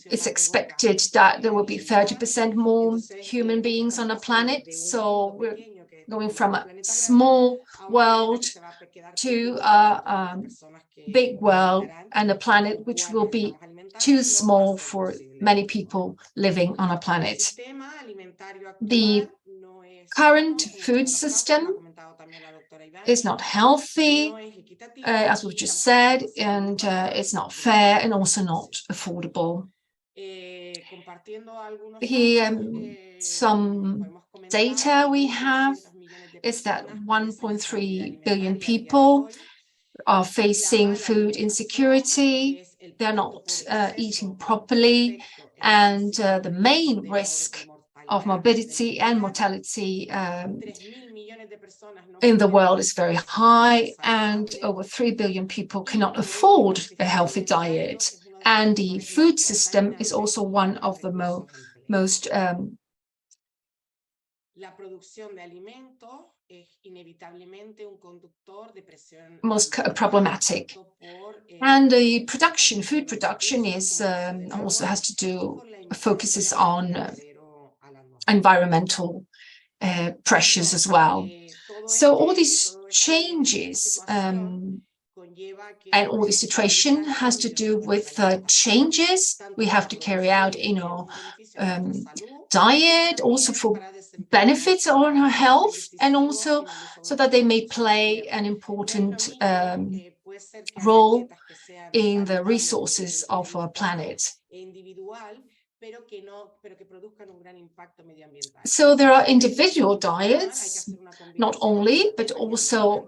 it's expected that there will be 30% more human beings on the planet. So we're going from a small world to a big world and a planet which will be too small for many people living on a planet. The current food system is not healthy, as we've just said, and it's not fair and also not affordable. Here, some data we have is that 1.3 billion people are facing food insecurity. They're not eating properly, and the main risk of morbidity and mortality in the world is very high, and over 3 billion people cannot afford a healthy diet. And the food system is also one of the most problematic. And the food production is also has to do, focuses on environmental pressures as well. So all these changes and all the situation has to do with changes we have to carry out in our diet, also for benefits on our health, and also so that they may play an important role in the resources of our planet. So there are individual diets, not only, but also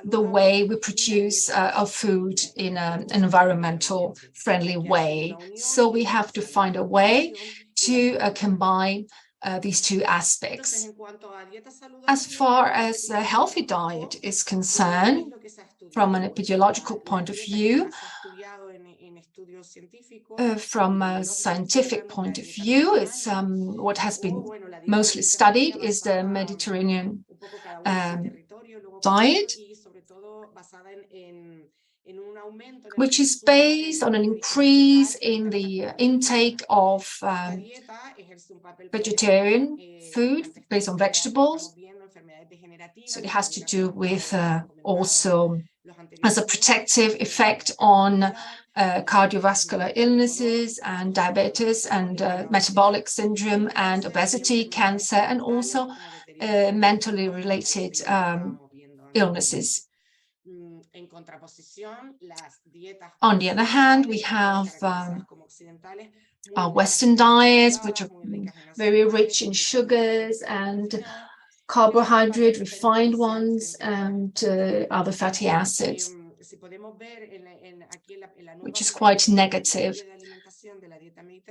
the way we produce our food in an environmental friendly way. So we have to find a way to combine these two aspects. As far as a healthy diet is concerned, from an epidemiological point of view, from a scientific point of view, it's what has been mostly studied is the Mediterranean diet, which is based on an increase in the intake of vegetarian food based on vegetables. So it has to do with also as a protective effect on cardiovascular illnesses and diabetes and metabolic syndrome and obesity, cancer, and also mentally related illnesses. On the other hand, we have our Western diets, which are very rich in sugars and carbohydrate, refined ones, and other fatty acids, which is quite negative.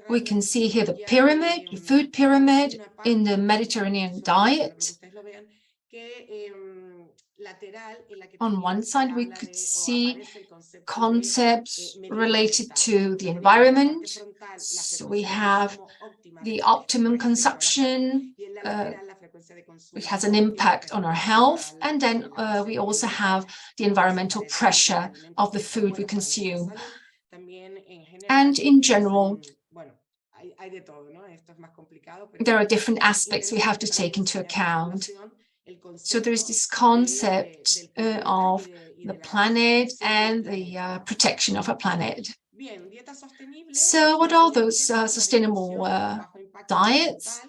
We can see here the pyramid, the food pyramid in the Mediterranean diet. On one side, we could see concepts related to the environment. So we have the optimum consumption, which has an impact on our health. And then we also have the environmental pressure of the food we consume. And in general, there are different aspects we have to take into account. So there is this concept of the planet and the protection of our planet. So what are those sustainable diets?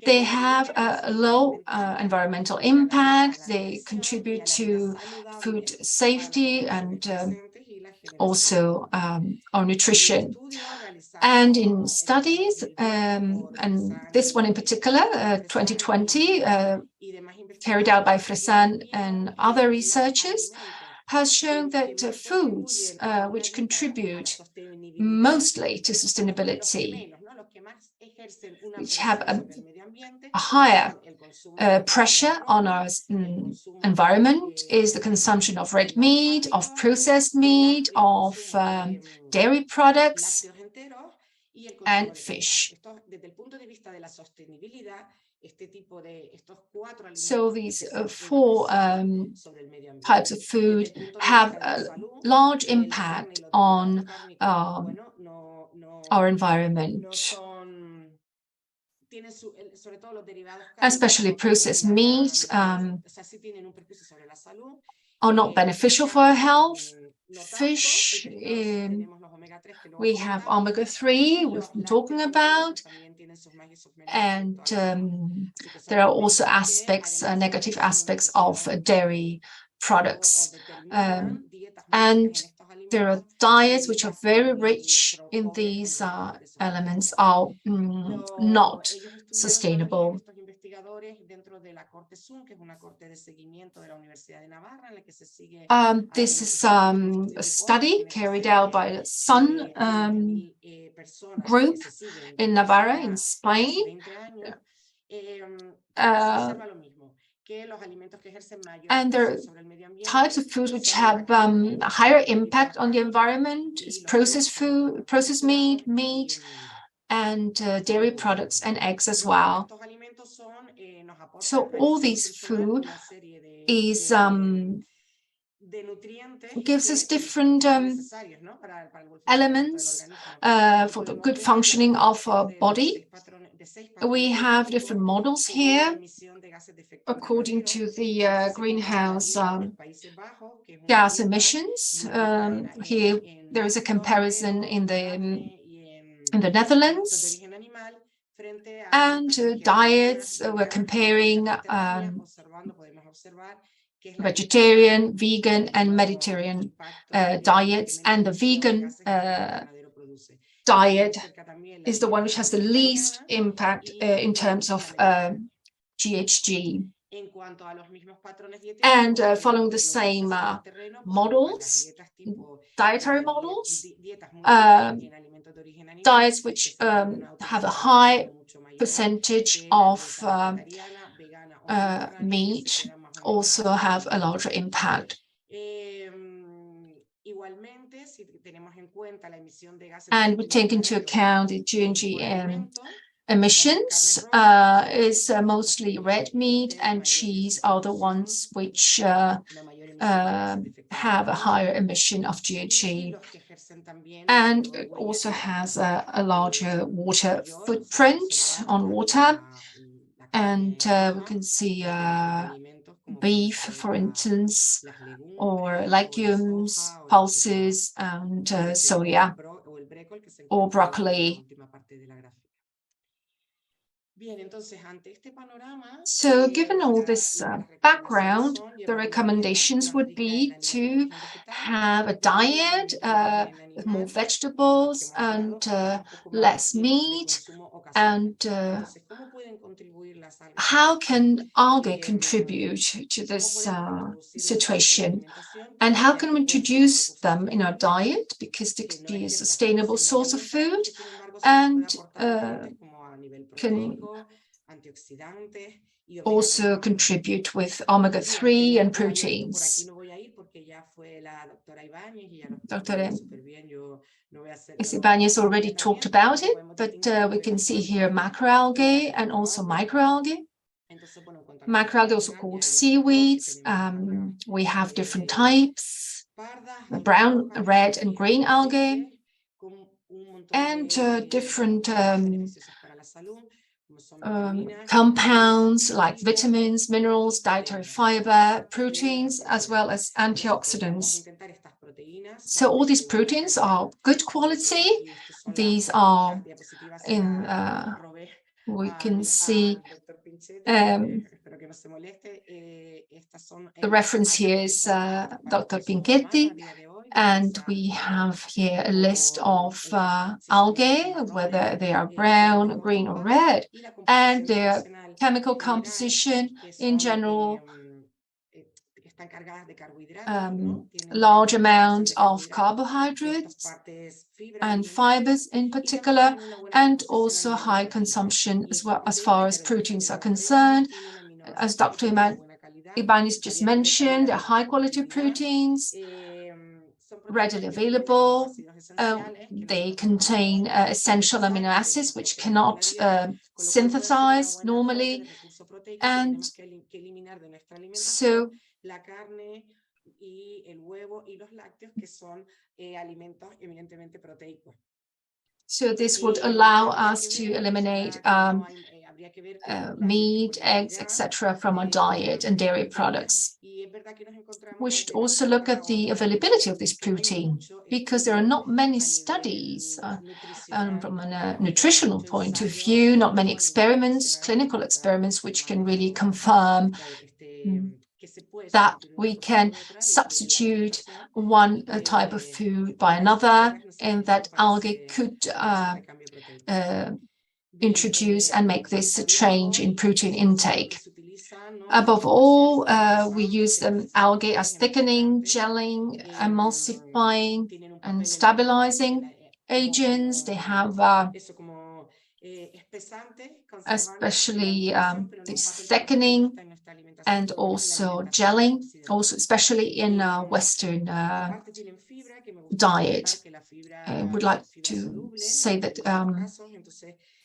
They have a low environmental impact. They contribute to food safety and also our nutrition. And in studies, and this one in particular, 2020, carried out by Fresan and other researchers, has shown that foods which contribute mostly to sustainability, which have a higher pressure on our environment, is the consumption of red meat, of processed meat, of dairy products, and fish. So these four types of food have a large impact on our environment. Especially processed meat are not beneficial for our health. Fish, we have omega-3 we've been talking about, and there are also aspects, negative aspects of dairy products. And there are diets which are very rich in these elements, are not sustainable. This is a study carried out by the Sun group in Navarra, in Spain. And there are types of foods which have a higher impact on the environment: is processed food, processed meat, and dairy products and eggs as well. So all these food is gives us different elements for the good functioning of our body. We have different models here according to the greenhouse gas emissions. Here there is a comparison in the Netherlands, and diets. We're comparing vegetarian, vegan, and Mediterranean diets, and the vegan diet is the one which has the least impact in terms of GHG. And following the same models, dietary models, diets which have a high percentage of meat also have a larger impact. And we take into account the GHG emissions is mostly red meat and cheese are the ones which have a higher emission of GHG, and it also has a larger water footprint on water. And we can see beef, for instance, or legumes, pulses, and soya or broccoli. So given all this background, the recommendations would be to have a diet with more vegetables and less meat. And how can algae contribute to this situation? And how can we introduce them in our diet? Because they could be a sustainable source of food and can also contribute with omega-3 and proteins. Dr. Ibáñez already talked about it, but we can see here macroalgae and also microalgae. Macroalgae, also called seaweeds. We have different types, brown, red, and green algae, and different compounds like vitamins, minerals, dietary fiber, proteins, as well as antioxidants. So all these proteins are good quality. These are in, we can see the reference here is Dr. Pinchetti, and we have here a list of algae, whether they are brown, green, or red, and their chemical composition in general. Large amount of carbohydrates and fibers in particular, and also high consumption as well as far as proteins are concerned. As Dr. Ibáñez just mentioned, they're high quality proteins, readily available. They contain essential amino acids which cannot synthesize normally, and so this would allow us to eliminate meat, eggs, etc. from our diet and dairy products. We should also look at the availability of this protein, because there are not many studies from a nutritional point of view, not many experiments, clinical experiments, which can really confirm that we can substitute one type of food by another, and that algae could introduce and make this a change in protein intake. Above all, we use algae as thickening, gelling, emulsifying, and stabilizing agents. They have especially this thickening and also gelling, also especially in Western diet. I would like to say that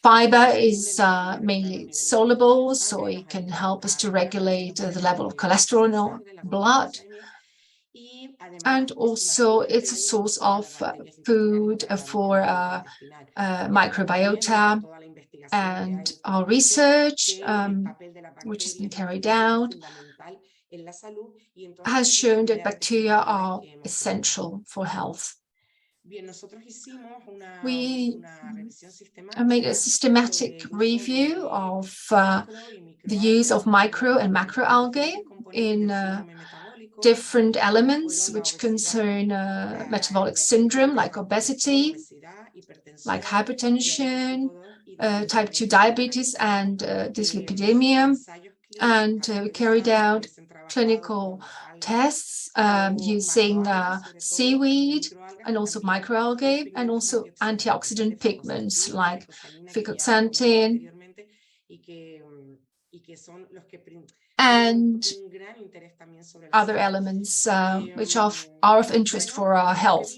fiber is mainly soluble, so it can help us to regulate the level of cholesterol in our blood. And also it's a source of food for microbiota, and our research, which has been carried out, has shown that bacteria are essential for health. We made a systematic review of the use of micro and macroalgae in different elements which concern metabolic syndrome, like obesity, like hypertension, type 2 diabetes, and dyslipidemia. And we carried out clinical tests using seaweed and also microalgae, and also antioxidant pigments like phycoxanthin and other elements which are of interest for our health.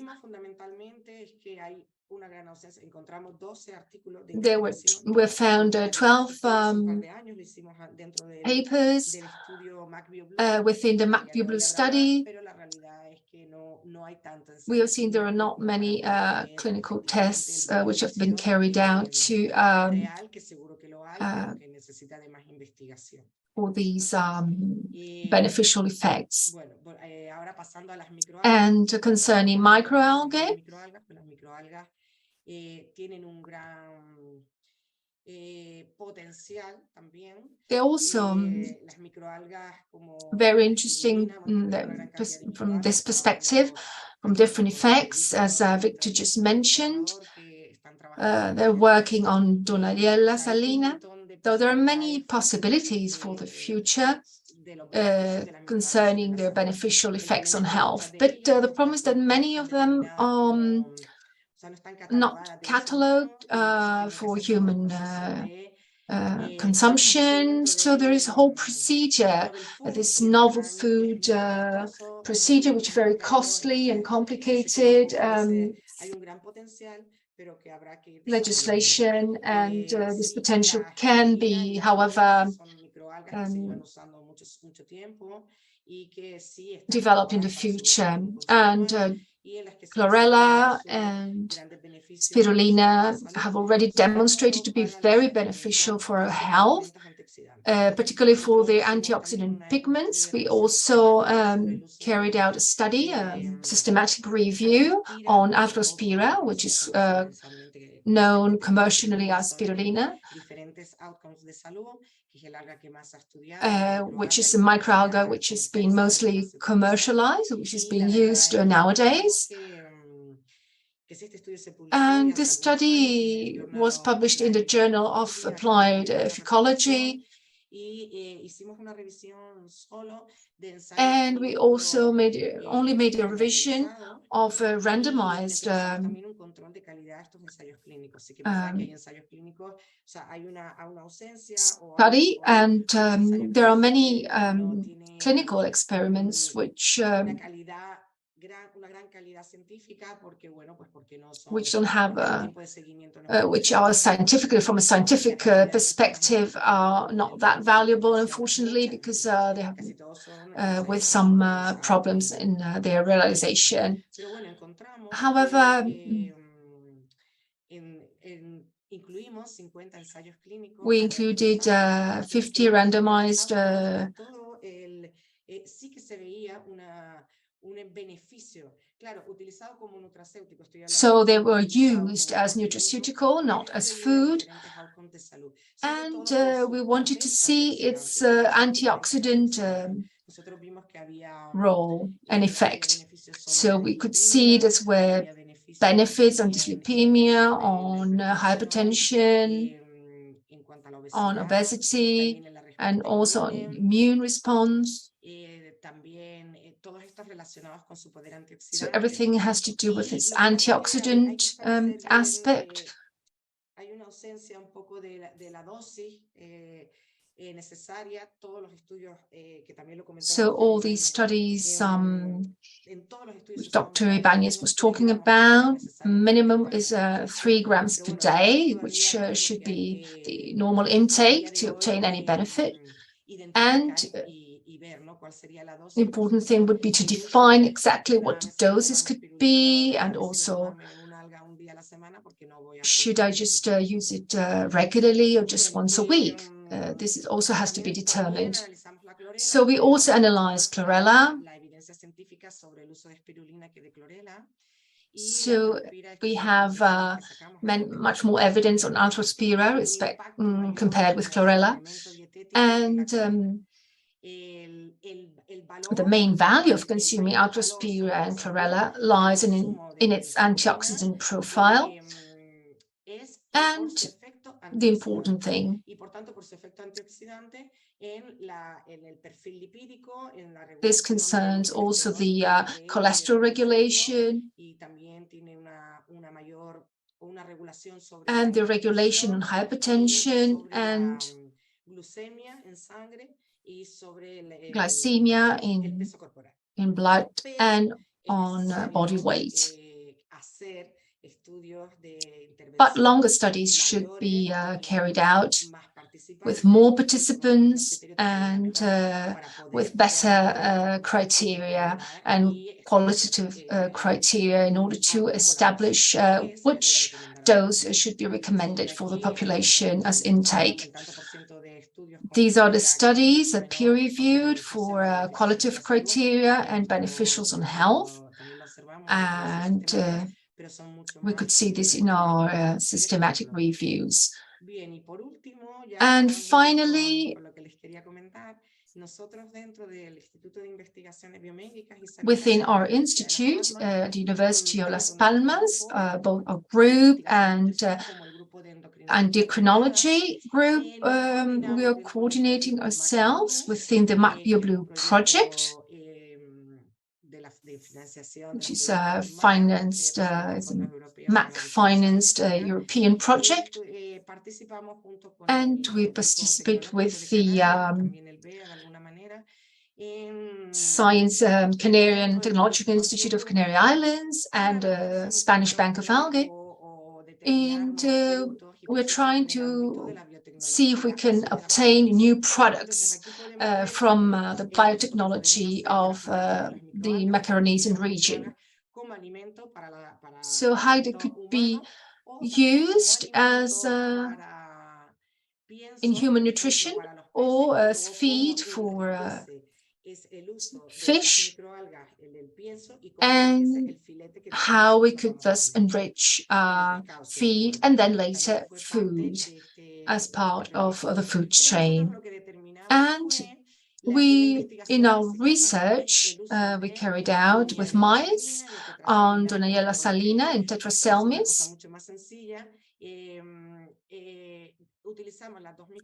We found 12 papers within the MAC study. We have seen there are not many clinical tests which have been carried out to for these beneficial effects. And concerning microalgae, they're also very interesting from this perspective, from different effects, as Victor just mentioned. They're working on Donariella salina, though there are many possibilities for the future concerning their beneficial effects on health. But the problem is that many of them are not catalogued for human consumption. So there is a whole procedure, this novel food procedure, which is very costly and complicated. Legislation, and this potential can be, however, developed in the future. And chlorella and spirulina have already demonstrated to be very beneficial for our health, particularly for the antioxidant pigments. We also carried out a study, a systematic review on Arthrospira, which is known commercially as spirulina, which is a microalga which has been mostly commercialized, which is being used nowadays. And this study was published in the Journal of Applied Phycology. And we also only made a revision of a randomized study, and there are many clinical experiments which don't have which are scientifically, from a scientific perspective, are not that valuable, unfortunately, because they have with some problems in their realization. However, we included 50 randomized so they were used as nutraceutical, not as food. And we wanted to see its antioxidant role and effect. So we could see this were benefits on dyslipidemia, on hypertension, on obesity, and also on immune response. So everything has to do with its antioxidant aspect. So all these studies which Dr. Ibanez was talking about, minimum is 3 grams per day, which should be the normal intake to obtain any benefit. And the important thing would be to define exactly what the doses could be, and also should I just use it regularly or just once a week? This also has to be determined. So we also analyzed chlorella. So we have much more evidence on Arthrospira compared with chlorella. And The main value of consuming Altospira and chlorella lies in its antioxidant profile, and the important thing, this concerns also the cholesterol regulation and the regulation on hypertension and glycemia in blood and on body weight. But longer studies should be carried out with more participants and with better criteria and qualitative criteria in order to establish which dose should be recommended for the population as intake. These are the studies that peer-reviewed for qualitative criteria and beneficials on health, and we could see this in our systematic reviews. And finally, within our institute, the University of Las Palmas, both our group and endocrinology group, we are coordinating ourselves within the MAC project, which is financed, is a MAC-financed European project, and we participate with the Canarian Technological Institute of Canary Islands and Spanish Bank of Algae, and we're trying to see if we can obtain new products from the biotechnology of the Macaronesian region. So how they could be used as in human nutrition or as feed for fish, and how we could thus enrich feed and then later food as part of the food chain. And we, in our research, we carried out with mice on Donayella salina and Tetraselmis.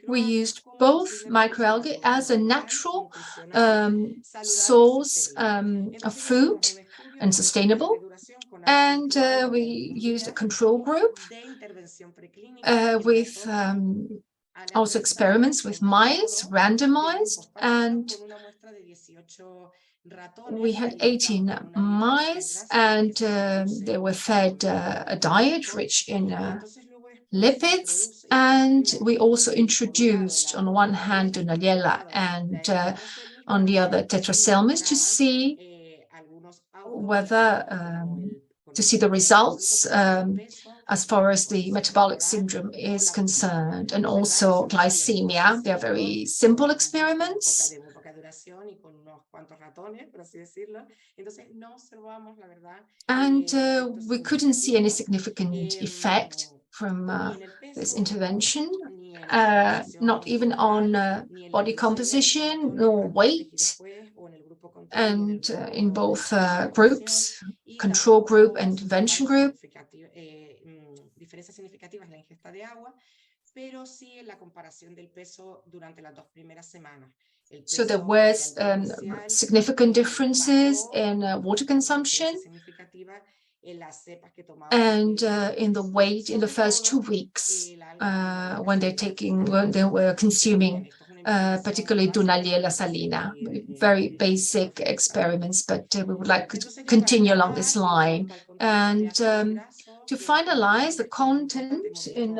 We used both microalgae as a natural source of food and sustainable, and we used a control group with also experiments with mice, randomized, and we had 18 mice, and they were fed a diet rich in lipids, and we also introduced on one hand Donayella and on the other Tetraselmis to see whether to see the results as far as the metabolic syndrome is concerned, and also glycemia. They are very simple experiments. And we couldn't see any significant effect from this intervention, not even on body composition nor weight. And in both groups, control group and intervention group, so there was significant differences in water consumption and in the weight in the first 2 weeks when they were consuming particularly Donayella salina. Very basic experiments, but we would like to continue along this line. And to finalize the content in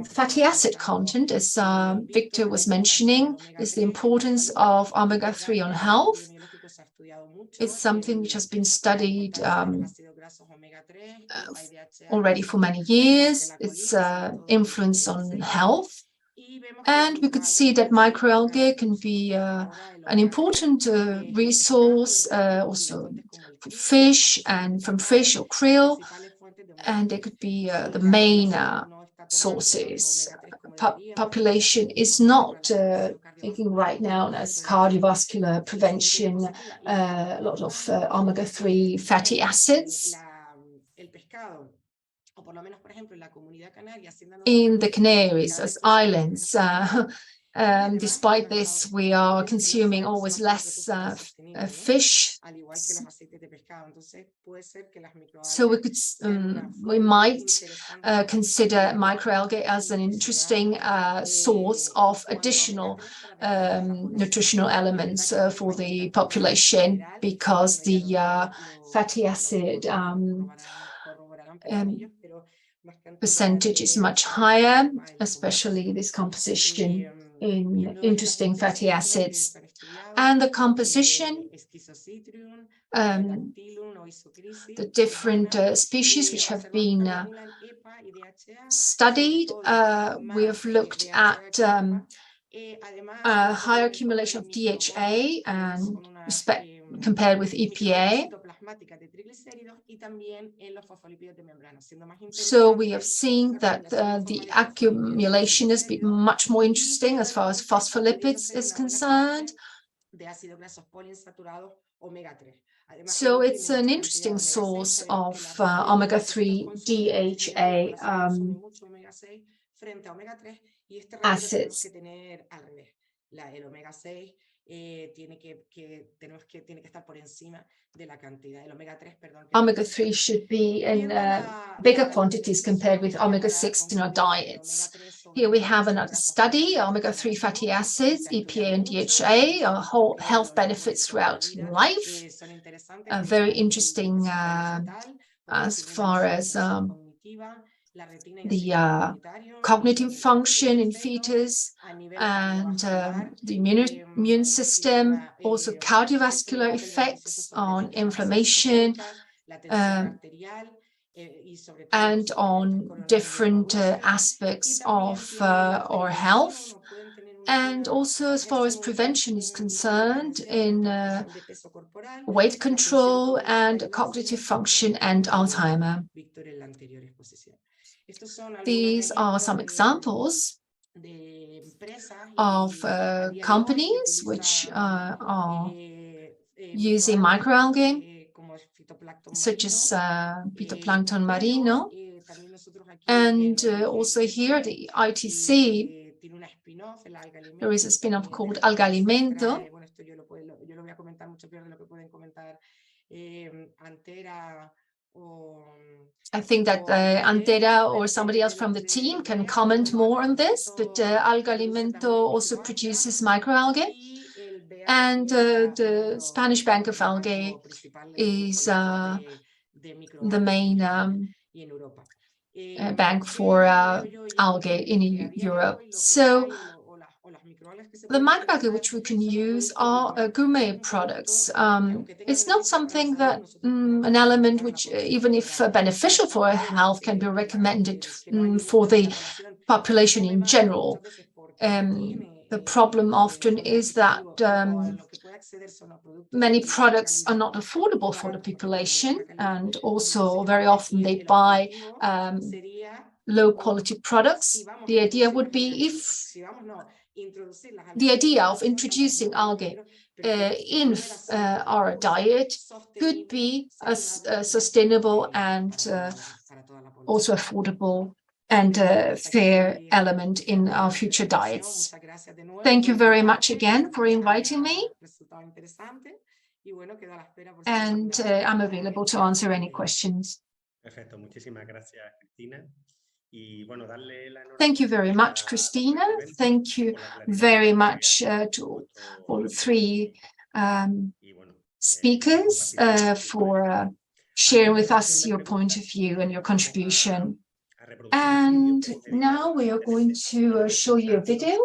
fatty acid content, as Victor was mentioning, is the importance of omega-3 on health. It's something which has been studied already for many years, its influence on health. And we could see that microalgae can be an important resource also for fish and from fish or krill, and they could be the main sources. Population is not taking right now as cardiovascular prevention, a lot of omega-3 fatty acids. In the Canaries as islands, despite this, we are consuming always less fish. So we might consider microalgae as an interesting source of additional nutritional elements for the population, because the fatty acid percentage is much higher, especially this composition in interesting fatty acids. And the composition, the different species which have been studied, we have looked at higher accumulation of DHA and compared with EPA. So we have seen that the accumulation has been much more interesting as far as phospholipids is concerned. So it's an interesting source of omega-3 DHA acids. Omega-3 should be in bigger quantities compared with omega-6 in our diets. Here we have another study, omega-3 fatty acids, EPA and DHA, whole health benefits throughout life. Very interesting as far as the cognitive function in fetus and the immune system, also cardiovascular effects on inflammation and on different aspects of our health. And also as far as prevention is concerned in weight control and cognitive function and Alzheimer. These are some examples of companies which are using microalgae, such as phytoplankton marino. And also here at the ITC, there is a spin-off called Alga Alimento. I think that Antera or somebody else from the team can comment more on this, but Alga Alimento also produces microalgae. And the Spanish Bank of Algae is the main bank for algae in Europe. So the microalgae which we can use are gourmet products. It's not something that an element which, even if beneficial for our health, can be recommended for the population in general. The problem often is that many products are not affordable for the population, and also very often they buy low quality products. The idea would be the idea of introducing algae in our diet could be a sustainable and also affordable and fair element in our future diets. Thank you very much again for inviting me. And I'm available to answer any questions. Thank you very much, Christina. Thank you very much to all three speakers for sharing with us your point of view and your contribution. And now we are going to show you a video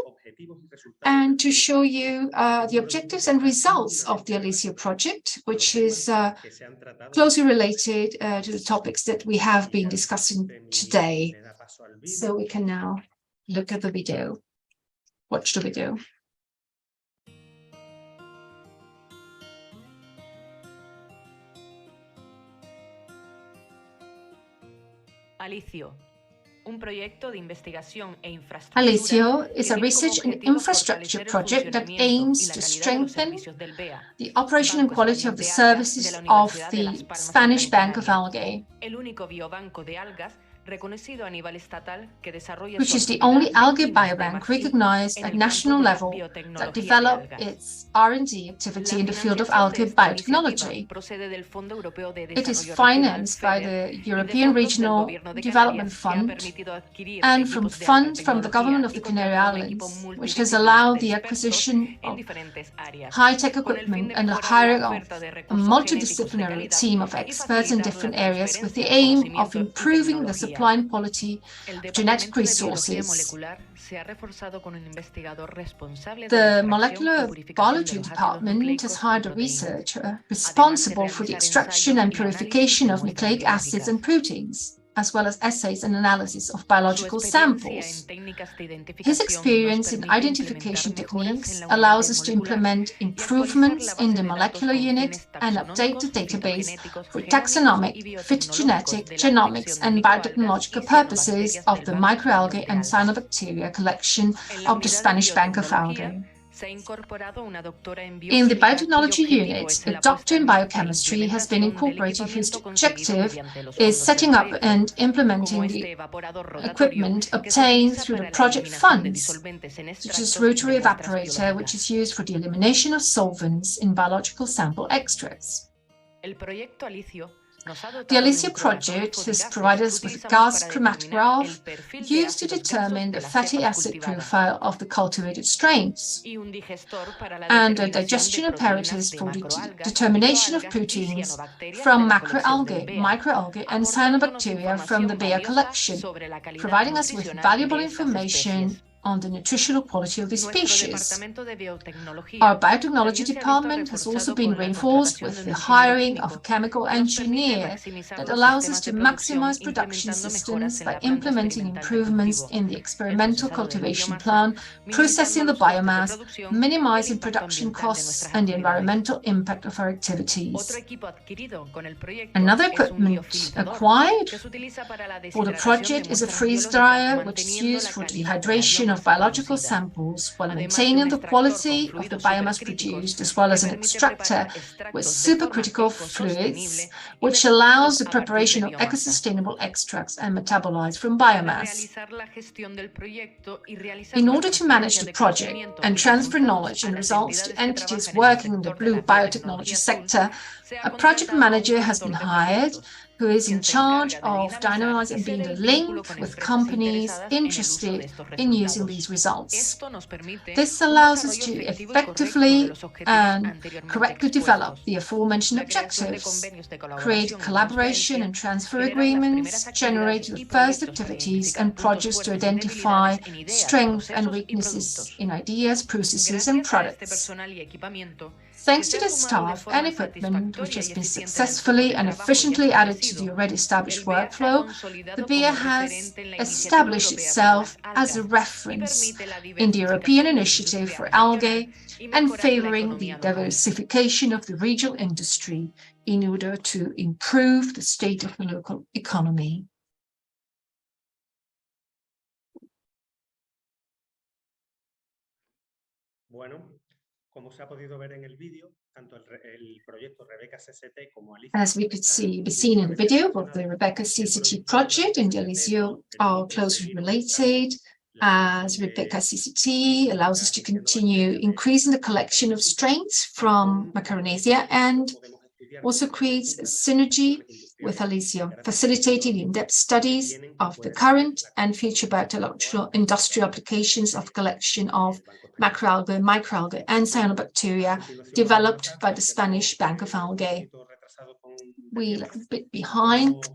and to show you the objectives and results of the ALIZIO project, which is closely related to the topics that we have been discussing today. So we can now look at the video, watch the video. ALIZIO, ALIZIO is a research and infrastructure project that aims to strengthen the operation and quality of the services of the Spanish Bank of Algae, which is the only algae biobank recognized at national level that developed its R&D activity in the field of algae biotechnology. It is financed by the European Regional Development Fund and from funds from the government of the Canary Islands, which has allowed the acquisition of high-tech equipment and the hiring of a multidisciplinary team of experts in different areas with the aim of improving the supply and quality of genetic resources. The molecular biology department has hired a researcher responsible for the extraction and purification of nucleic acids and proteins, as well as assays and analysis of biological samples. His experience in identification techniques allows us to implement improvements in the molecular unit and update the database for taxonomic, phytogenetic, genomics, and biotechnological purposes of the microalgae and cyanobacteria collection of the Spanish Bank of Algae. In the biotechnology unit, a doctor in biochemistry has been incorporated whose objective is setting up and implementing the equipment obtained through the project funds, such as rotary evaporator, which is used for the elimination of solvents in biological sample extracts. The ALIZIO project has provided us with a gas chromatograph used to determine the fatty acid profile of the cultivated strains, and a digestion apparatus for the determination of proteins from macroalgae, microalgae, and cyanobacteria from the BEA collection, providing us with valuable information on the nutritional quality of the species. Our biotechnology department has also been reinforced with the hiring of a chemical engineer that allows us to maximize production systems by implementing improvements in the experimental cultivation plan, processing the biomass, minimizing production costs, and the environmental impact of our activities. Another equipment acquired for the project is a freeze dryer, which is used for dehydration of biological samples while maintaining the quality of the biomass produced, as well as an extractor with supercritical fluids, which allows the preparation of eco-sustainable extracts and metabolites from biomass. In order to manage the project and transfer knowledge and results to entities working in the blue biotechnology sector, a project manager has been hired who is in charge of dynamizing and being the link with companies interested in using these results. This allows us to effectively and correctly develop the aforementioned objectives, create collaboration and transfer agreements, generate the first activities and projects to identify strengths and weaknesses in ideas, processes, and products. Thanks to the staff and equipment, which has been successfully and efficiently added to the already established workflow, the BEA has established itself as a reference in the European Initiative for Algae and favoring the diversification of the regional industry in order to improve the state of the local economy. As we could be seen in the video, both the REBECA-CCT project and the ALIZIO are closely related, as REBECA-CCT allows us to continue increasing the collection of strains from Micronesia and also creates a synergy with ALIZIO, facilitating in-depth studies of the current and future biological industrial applications of collection of macroalgae, microalgae, and cyanobacteria developed by the Spanish Bank of Algae. We're a bit behind.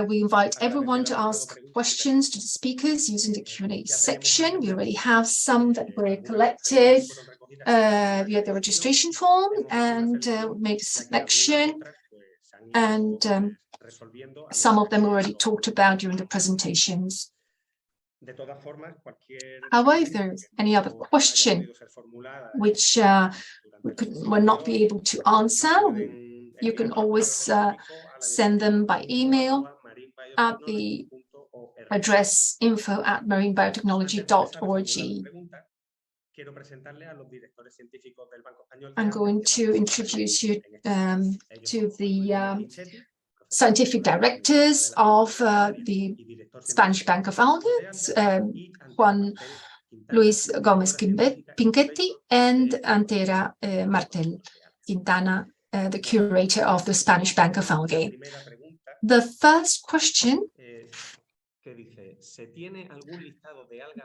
We invite everyone to ask questions to the speakers using the Q&A section. We already have some that were collected via the registration form, and we made a selection, and some of them already talked about during the presentations. However, if there's any other question which we will not be able to answer, you can always send them by email at the address info@marinebiotechnology.org. I'm going to introduce you to the scientific directors of the Spanish Bank of Algae, Juan Luis Gomez Pinchetti and Antera Martel Quintana, the curator of the Spanish Bank of Algae. The first question: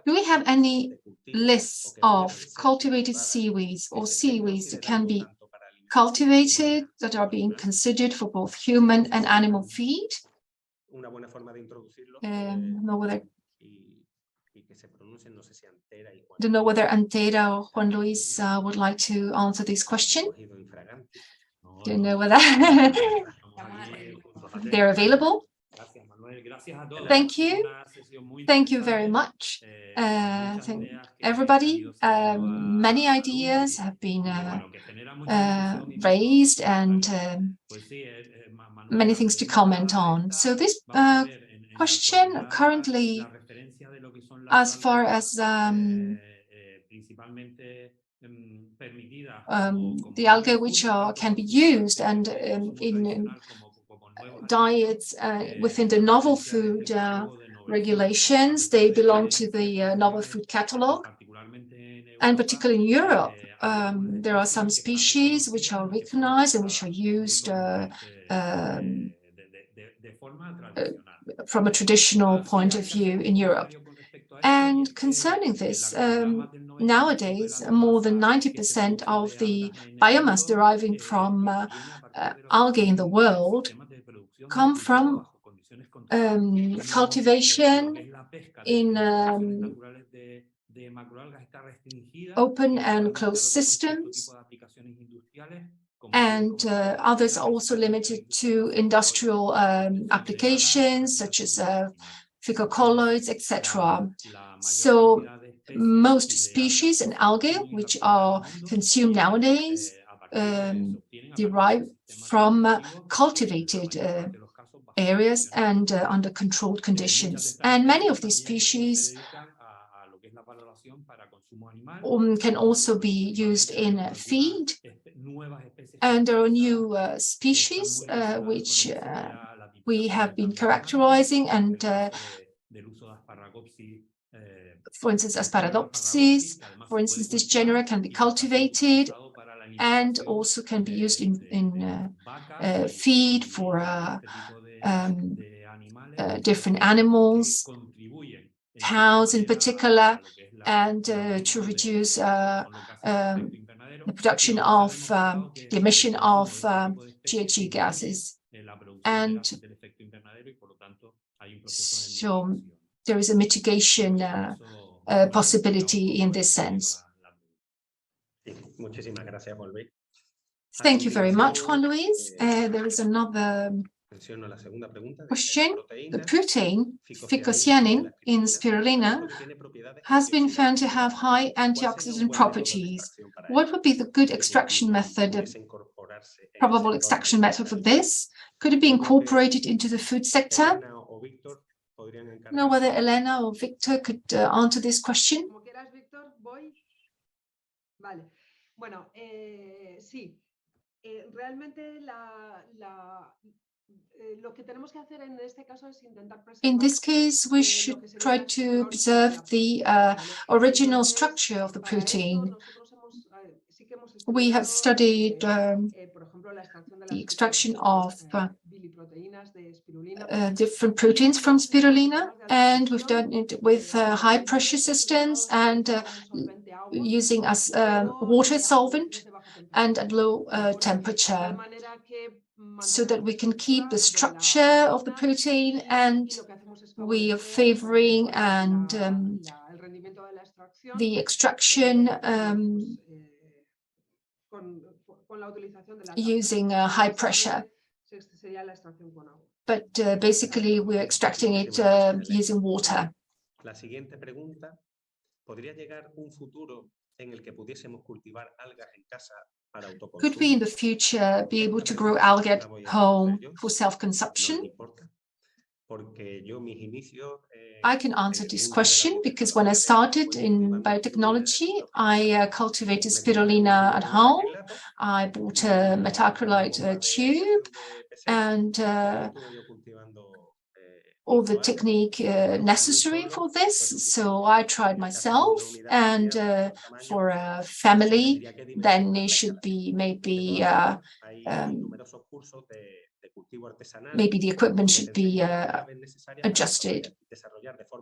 do we have any lists of cultivated seaweeds or seaweeds that can be cultivated that are being considered for both human and animal feed? Don't know whether Antera or Juan Luis would like to answer this question. Don't know whether they're available. Thank you. Thank you very much. Thank everybody. Many ideas have been raised and many things to comment on. So this question currently, as far as the algae which can be used and in diets within the novel food regulations, they belong to the novel food catalog. And particularly in Europe, there are some species which are recognized and which are used from a traditional point of view in Europe. And concerning this, nowadays, more than 90% of the biomass deriving from algae in the world come from cultivation in open and closed systems, and others are also limited to industrial applications such as phycocolloids, etc. So most species in algae which are consumed nowadays derive from cultivated areas and under controlled conditions. And many of these species can also be used in feed. And there are new species which we have been characterizing, and for instance, Asparagopsis, for instance, this genera can be cultivated and also can be used in feed for different animals, cows in particular, and to reduce the production of the emission of GHG gases. And so there is a mitigation possibility in this sense. Thank you very much, Juan Luis. There is another question. The protein, phycocyanin, in spirulina has been found to have high antioxidant properties. What would be the good extraction method, probable extraction method for this? Could it be incorporated into the food sector? I don't know whether Elena or Victor could answer this question. Vale. Bueno, sí. Realmente in this case, we should try to preserve the original structure of the protein. We have studied the extraction of different proteins from spirulina, and we've done it with high pressure systems and using as water solvent and at low temperature, so that we can keep the structure of the protein, and we are favoring and the extraction using high pressure. But basically, we're extracting it using water. La siguiente pregunta: ¿podría llegar un futuro en el que pudiésemos cultivar algas en casa Could we in the future be able to grow algae at home for self-consumption? I can answer this question because when I started in biotechnology, I cultivated spirulina at home. I bought a methacrylate tube and all the technique necessary for this. So I tried myself, and for a family, then it should be maybe maybe the equipment should be adjusted.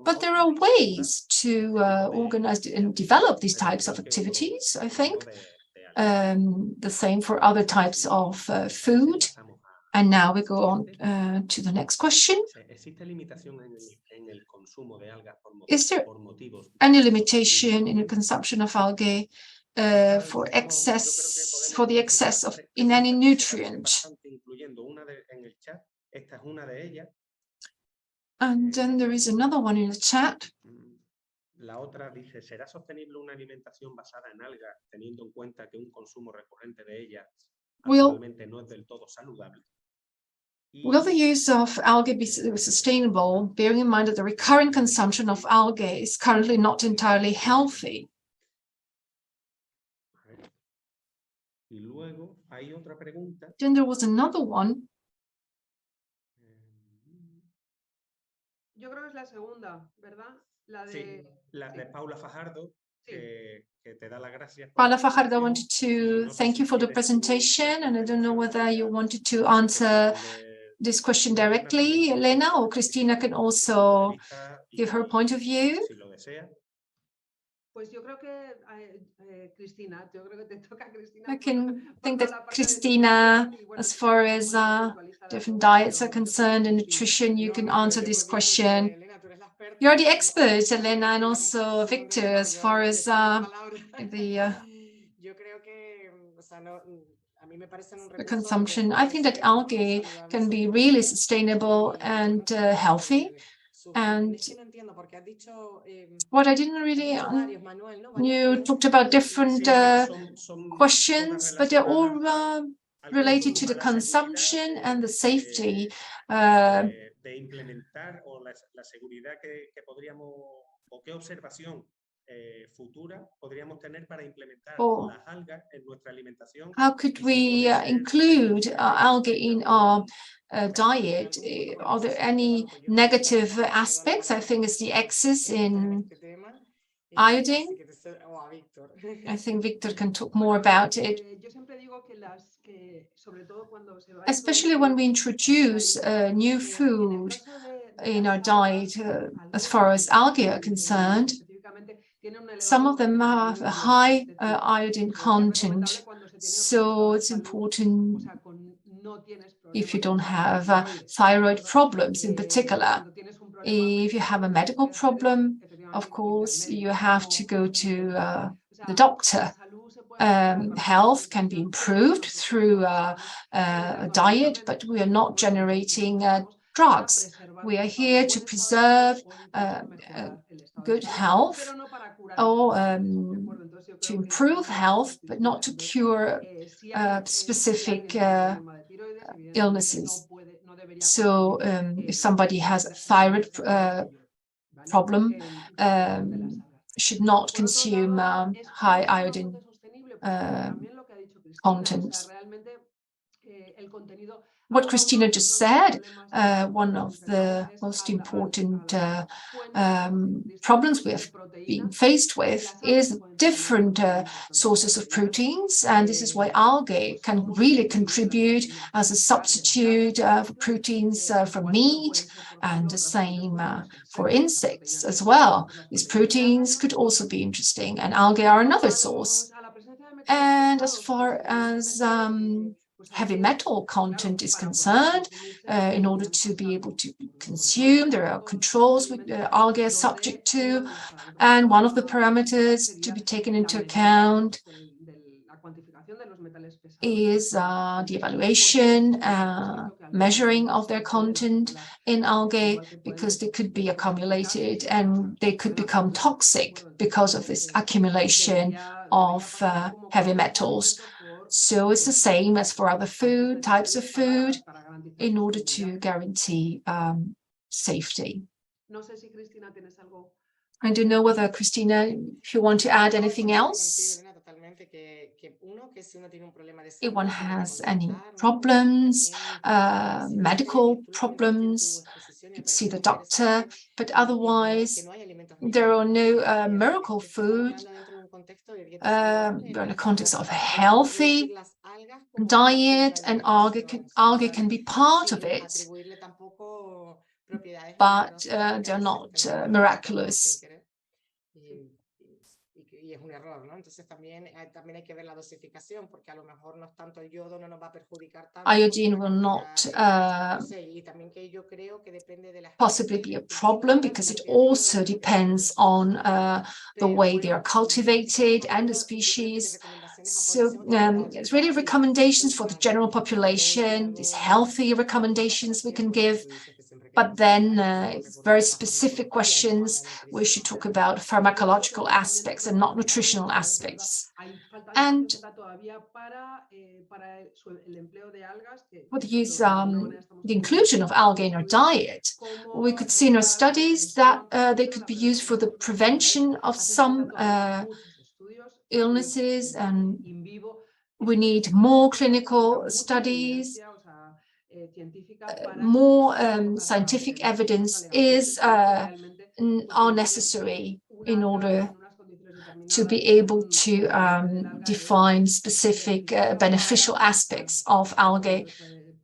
But there are ways to organize and develop these types of activities, I think. The same for other types of food. And now we go on to the next question. Is there any limitation in the consumption of algae for the excess of in any nutrient? And then there is another one in the chat. La otra dice, ¿será sostenible una alimentación basada en algas teniendo en cuenta que un consumo recurrente de ellas actualmente no es del todo saludable? Will the use of algae be sustainable, bearing in mind that the recurrent consumption of algae is currently not entirely healthy? Y luego hay otra pregunta. Then there was another one. Yo creo que es la segunda, ¿verdad? La de, sí, la de Paula Fajardo, que te da las gracias. Paula Fajardo wanted to thank you for the presentation, and I don't know whether you wanted to answer this question directly, Elena, or Cristina can also give her point of view. Pues yo creo que Cristina, yo creo que te toca Cristina. I can think that Cristina, as far as different diets are concerned and nutrition, you can answer this question. You're the expert, Elena, and also Victor, as far as the consumption. I think that algae can be really sustainable and healthy. And what I didn't really, you talked about different questions, but they're all related to the consumption and the safety. De implementar o la seguridad que podríamos, o qué observación futura podríamos tener para implementar las algas en nuestra alimentación. How could we include algae in our diet? Are there any negative aspects? I think it's the excess in iodine. I think Victor can talk more about it. Especially when we introduce new food in our diet, as far as algae are concerned, some of them have a high iodine content. So it's important if you don't have thyroid problems in particular. If you have a medical problem, of course, you have to go to the doctor. Health can be improved through a diet, but we are not generating drugs. We are here to preserve good health or to improve health, but not to cure specific illnesses. So if somebody has a thyroid problem, should not consume high iodine contents. What Cristina just said, one of the most important problems we have been faced with is different sources of proteins, and this is why algae can really contribute as a substitute for proteins from meat, and the same for insects as well. These proteins could also be interesting, and algae are another source. And as far as heavy metal content is concerned, in order to be able to consume, there are controls which algae are subject to, and one of the parameters to be taken into account is the evaluation, measuring of their content in algae, because they could be accumulated and they could become toxic because of this accumulation of heavy metals. So it's the same as for other food, types of food, in order to guarantee safety. I don't know whether, Cristina, if you want to add anything else. If one has any problems, medical problems, you can see the doctor, but otherwise there are no miracle food. We're in the context of a healthy diet, and algae can be part of it, but they're not miraculous. Y es un error, ¿no? Entonces también hay que ver la dosificación, porque a lo mejor no es tanto el yodo, no nos va a perjudicar tanto. Iodine will not possibly be a problem, because it also depends on the way they are cultivated and the species. So it's really recommendations for the general population, these healthy recommendations we can give. But then very specific questions, we should talk about pharmacological aspects and not nutritional aspects. And for the inclusion of algae in our diet, we could see in our studies that they could be used for the prevention of some illnesses, and we need more clinical studies. More scientific evidence are necessary in order to be able to define specific beneficial aspects of algae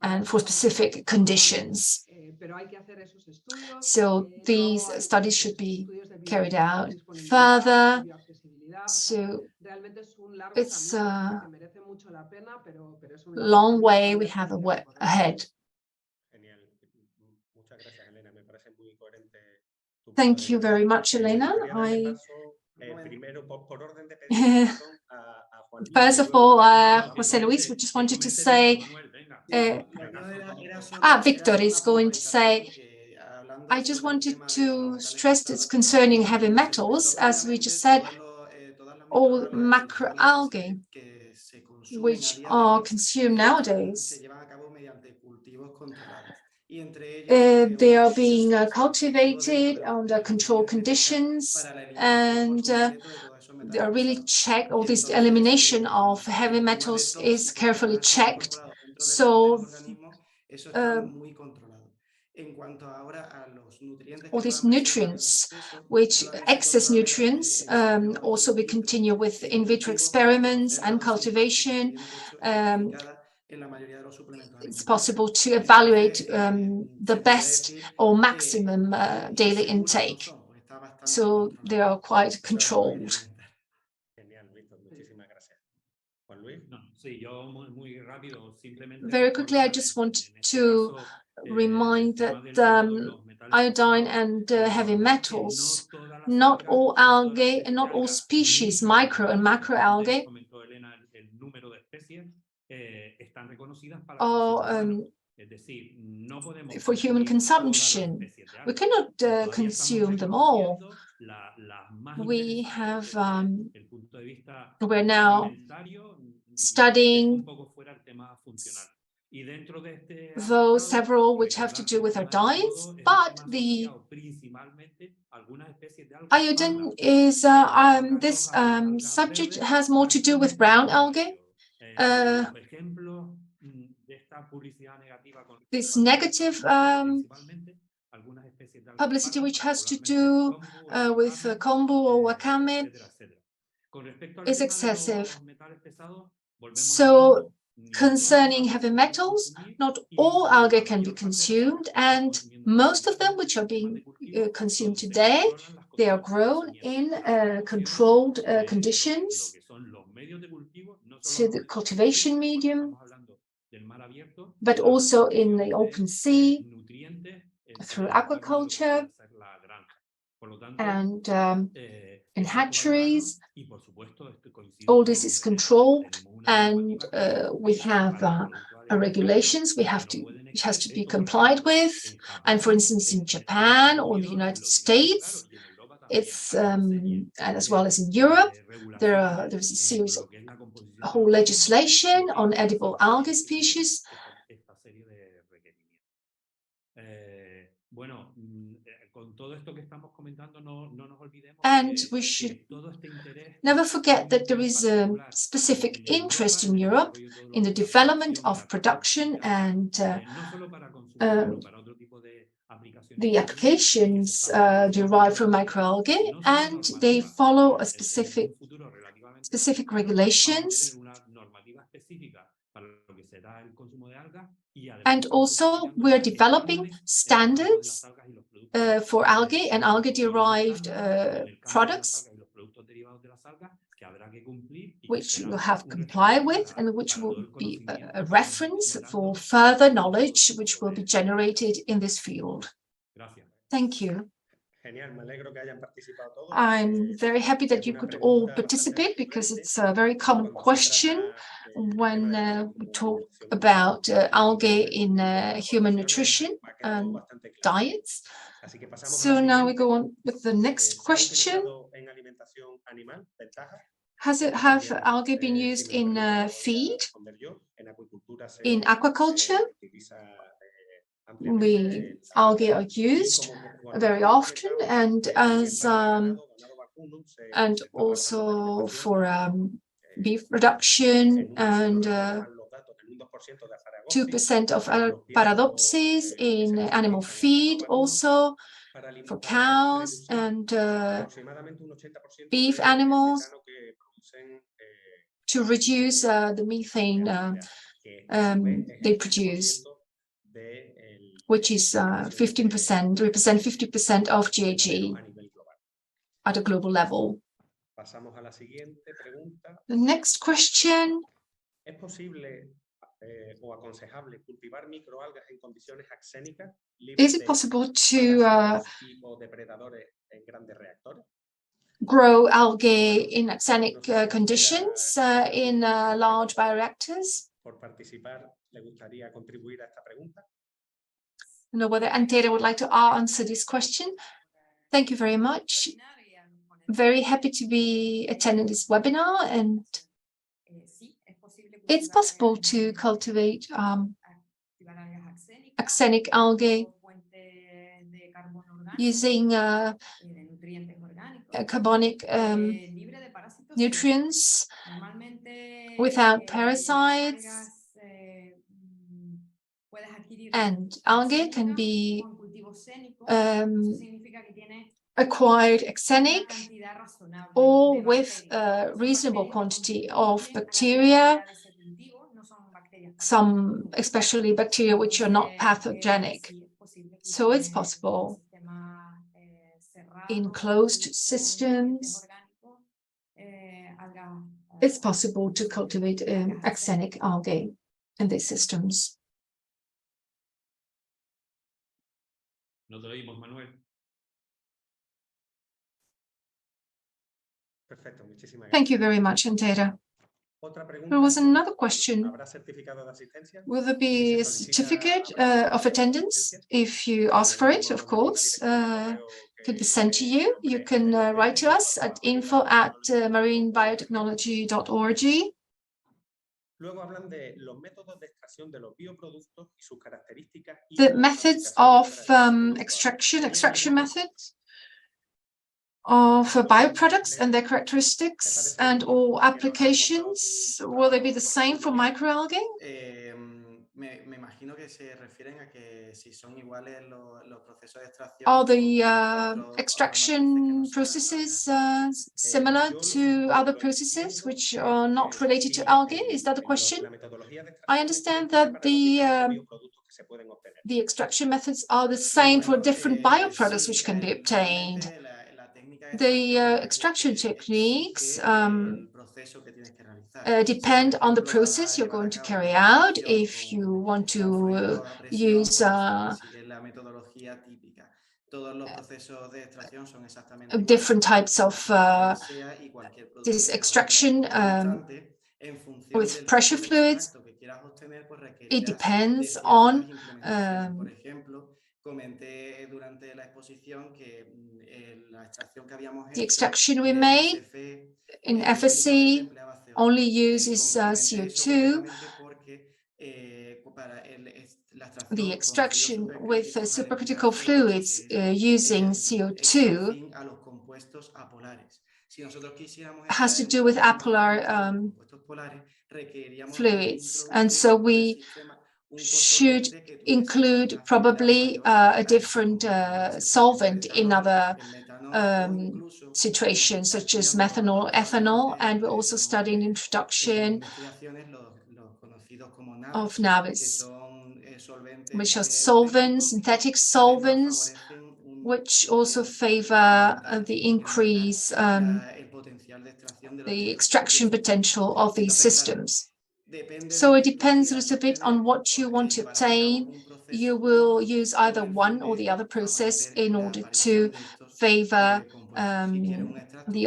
and for specific conditions. So these studies should be carried out further. So it's a long way we have ahead. Thank you very much, Elena. First of all, José Luis, we just wanted to say, Victor is going to say, I just wanted to stress this concerning heavy metals, as we just said, all macroalgae, which are consumed nowadays, they are being cultivated under controlled conditions, and they are really checked. All this elimination of heavy metals is carefully checked. So all these nutrients, which excess nutrients, also we continue with in vitro experiments and cultivation. It's possible to evaluate the best or maximum daily intake. So they are quite controlled. Very quickly, I just want to remind that iodine and heavy metals, not all algae and not all species, micro and macroalgae, are for human consumption. We cannot consume them all. We have, we're now studying those several which have to do with our diets, but the iodine is, this subject has more to do with brown algae. This negative publicity which has to do with kombu or wakame is excessive. So concerning heavy metals, not all algae can be consumed, and most of them which are being consumed today, they are grown in controlled conditions, to the cultivation medium, but also in the open sea, through aquaculture, and in hatcheries. All this is controlled, and we have regulations which has to be complied with. And for instance, in Japan or the United States, It's and as well as in Europe, there's a series of whole legislation on edible algae species. And we should never forget that there is a specific interest in Europe in the development of production and the applications derived from microalgae, and they follow a specific regulations. And also, we're developing standards for algae and algae-derived products, which we'll have to comply with, and which will be a reference for further knowledge which will be generated in this field. Thank you. I'm very happy that you could all participate, because it's a very common question when we talk about algae in human nutrition and diets. So now we go on with the next question. Have algae been used in feed, in aquaculture? Algae are used very often, and as and also for beef production, and 2% of paradopsis in animal feed, also for cows and beef animals, to reduce the methane they produce, which is 15%, represent 50% of GHG at a global level. The next question. Is it possible to grow algae in axenic conditions in large bioreactors? I don't know whether Antero would like to answer this question. Thank you very much. Very happy to be attending this webinar, and it's possible to cultivate axenic algae using carbonic nutrients without parasites, and algae can be acquired axenic or with a reasonable quantity of bacteria, some especially bacteria which are not pathogenic. So it's possible in closed systems. It's possible to cultivate axenic algae in these systems. Thank you very much, Antero. There was another question. Will there be a certificate of attendance? If you ask for it, of course, could be sent to you. You can write to us at info@marinebiotechnology.org. The methods of extraction methods of bioproducts and their characteristics and all applications, will they be the same for microalgae? Are the extraction processes similar to other processes which are not related to algae? Is that the question? I understand that the extraction methods are the same for different bioproducts which can be obtained. The extraction techniques depend on the process you're going to carry out. If you want to use different types of this extraction with pressure fluids, it depends on The extraction we made in FSC only uses CO2. The extraction with supercritical fluids using CO2 has to do with apolar fluids, and so we should include probably a different solvent in other situations, such as methanol, ethanol, and we're also studying introduction of NAVIs, which are solvents, synthetic solvents, which also favor the increase, the extraction potential of these systems. So it depends a little bit on what you want to obtain. You will use either one or the other process in order to favor the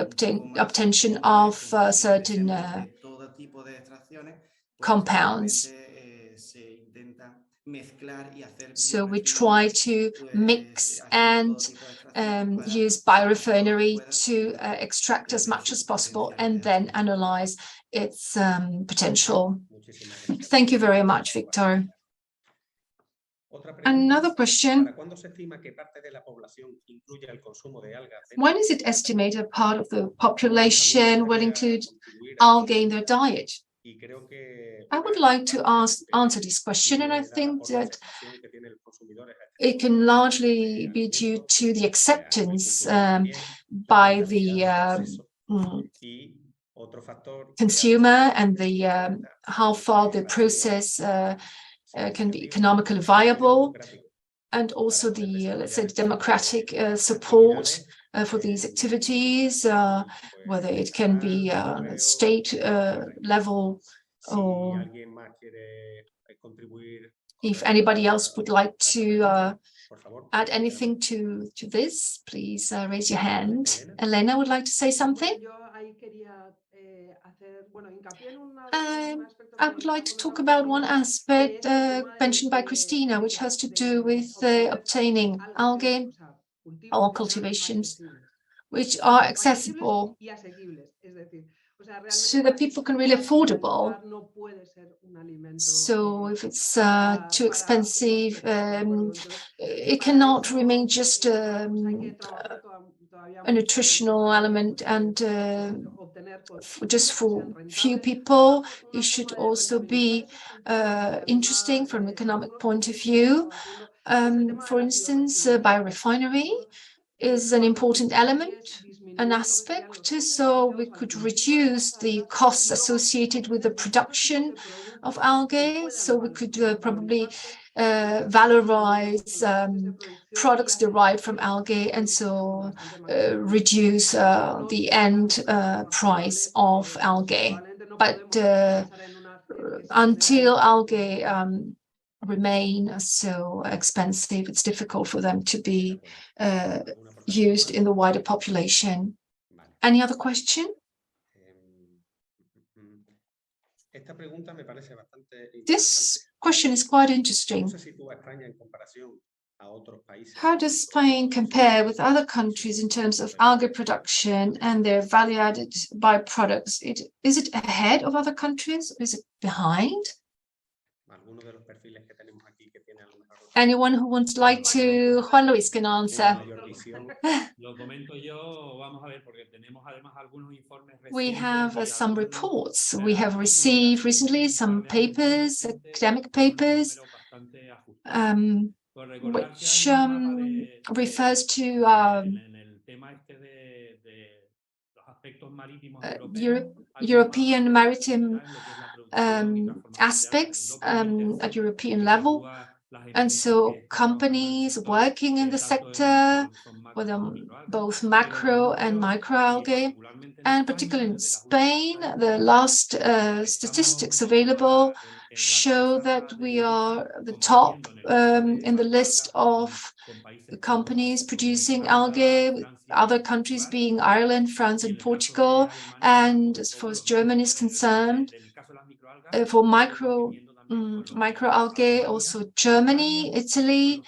obtention of certain compounds. So we try to mix and use biorefinery to extract as much as possible and then analyze its potential. Thank you very much, Victor. Another question. When is it estimated part of the population will include algae in their diet? I would like to answer this question, and I think that it can largely be due to the acceptance by the consumer and the how far the process can be economically viable, and also the let's say the democratic support for these activities, whether it can be state level, or if anybody else would like to add anything to this, please raise your hand. Elena would like to say something. I would like to talk about one aspect mentioned by Christina, which has to do with obtaining algae or cultivations which are accessible so that people can really affordable. So if it's too expensive, it cannot remain just a nutritional element and just for few people. It should also be interesting from an economic point of view. For instance, biorefinery is an important element, an aspect, so we could reduce the costs associated with the production of algae. So we could probably valorize products derived from algae, and so reduce the end price of algae. But until algae remain so expensive, it's difficult for them to be used in the wider population. Any other question? This question is quite interesting. How does Spain compare with other countries in terms of algae production and their value-added byproducts? Is it ahead of other countries, or is it behind? Anyone who would like to, Juan Luis can answer. We have some reports. We have received recently some papers, academic papers, which refers to European maritime aspects at European level. And so companies working in the sector, with both macro and microalgae, and particularly in Spain, the last statistics available show that we are the top in the list of companies producing algae, with other countries being Ireland, France, and Portugal. And as far as Germany is concerned, for micro microalgae, also Germany, Italy,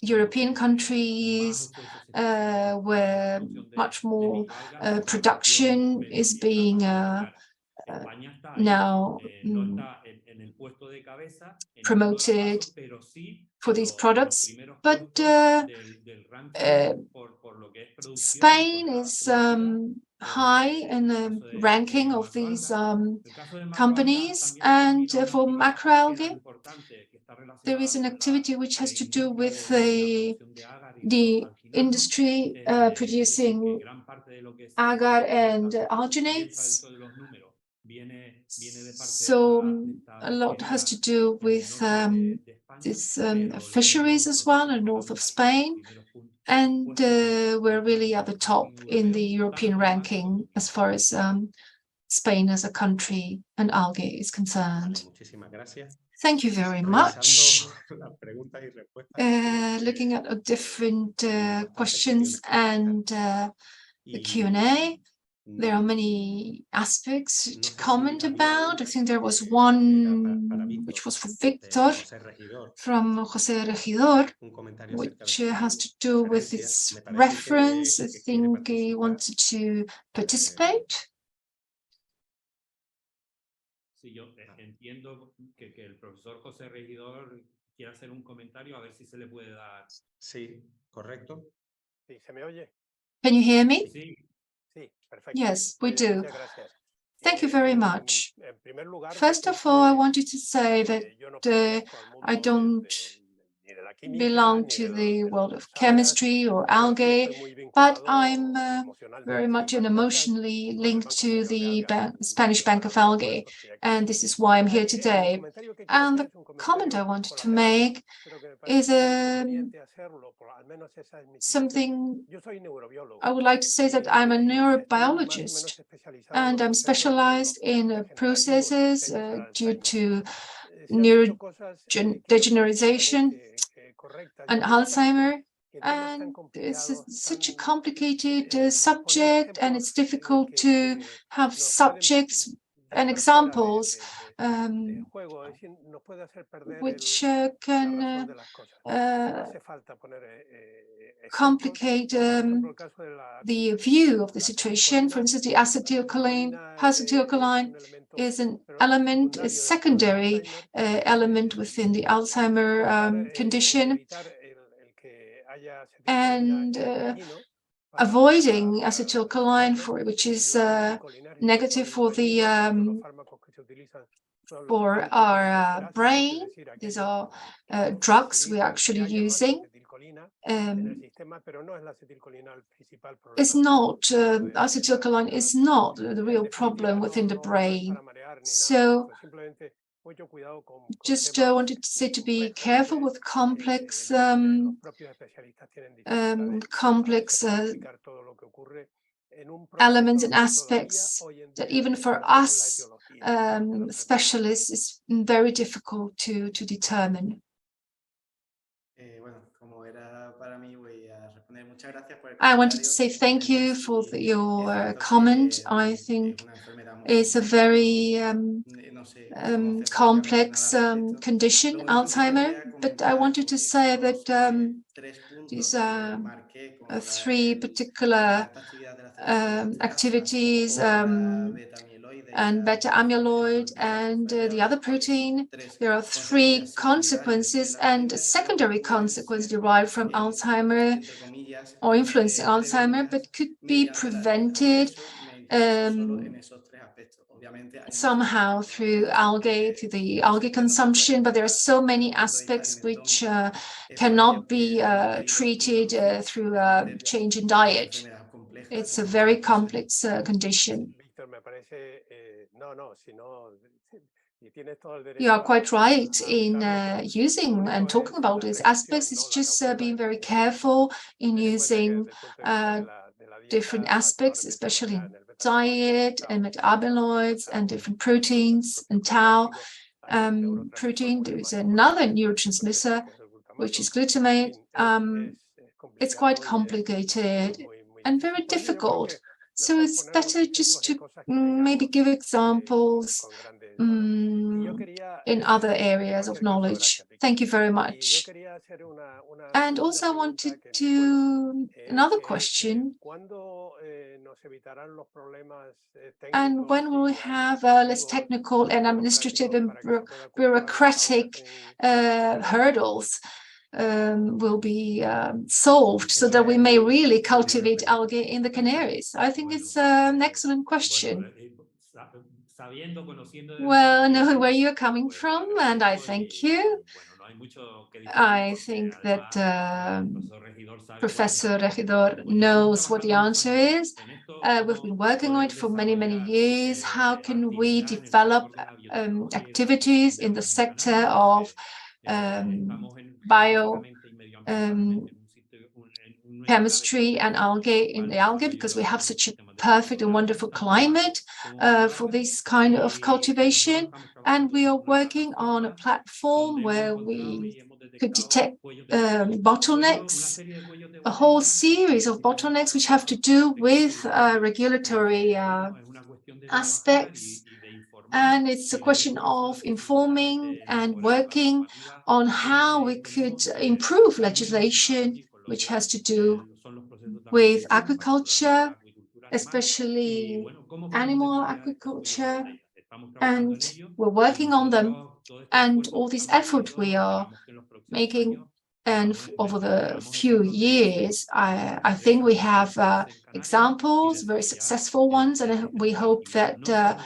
European countries where much more production is being now promoted for these products, but Spain is high in the ranking of these companies, and for macroalgae, there is an activity which has to do with the industry producing agar and alginates. So a lot has to do with this fisheries as well in the north of Spain, and we're really at the top in the European ranking as far as Spain as a country and algae is concerned. Thank you very much. Looking at different questions and the Q&A, there are many aspects to comment about. I think there was one which was for Victor from José Regidor, which has to do with its reference. I think he wanted to participate. Sí, yo entiendo que el profesor José Regidor quiere hacer un comentario, a ver si se le puede dar. Sí, correcto. Sí, ¿se me oye? Can you hear me? Sí. Sí, perfecto. Yes, we do. Muchas gracias. Thank you very much. First of all, I wanted to say that I don't belong to the world of chemistry or algae, but I'm very much and emotionally linked to the Spanish Bank of Algae, and this is why I'm here today. And the comment I wanted to make is something I would like to say, that I'm a neurobiologist, and I'm specialized in processes due to neurodegeneration and Alzheimer, and it's such a complicated subject, and it's difficult to have subjects and examples which can complicate the view of the situation. For instance, the acetylcholine is an element, a secondary element within the Alzheimer condition, and avoiding acetylcholine, which is negative for the for our brain. These are drugs we're actually using. It's not, acetylcholine is not the real problem within the brain. So just wanted to say to be careful with complex elements and aspects that even for us specialists is very difficult to determine. I wanted to say thank you for your comment. I think it's a very complex condition, Alzheimer, but I wanted to say that these are three particular activities, and beta amyloid and the other protein. There are three consequences and a secondary consequence derived from Alzheimer or influencing Alzheimer, but could be prevented somehow through algae, through the algae consumption. But there are so many aspects which cannot be treated through a change in diet. It's a very complex condition. You are quite right in using and talking about these aspects. It's just being very careful in using different aspects, especially in diet and metaboloids and different proteins and tau protein. There is another neurotransmitter, which is glutamate. It's quite complicated and very difficult. So it's better just to maybe give examples in other areas of knowledge. Thank you very much. And also I wanted to another question. And when will we have less technical and administrative and bureaucratic hurdles will be solved so that we may really cultivate algae in the Canaries? I think it's an excellent question. Well, I know where you're coming from, and I thank you. I think that Professor Regidor knows what the answer is. We've been working on it for many, many years. How can we develop activities in the sector of chemistry and algae in the algae, because we have such a perfect and wonderful climate for this kind of cultivation. And we are working on a platform where we could detect bottlenecks, a whole series of bottlenecks which have to do with regulatory aspects. And it's a question of informing and working on how we could improve legislation which has to do with agriculture, especially animal agriculture, and we're working on them. And all this effort we are making, and over the few years, I think we have examples, very successful ones, and we hope that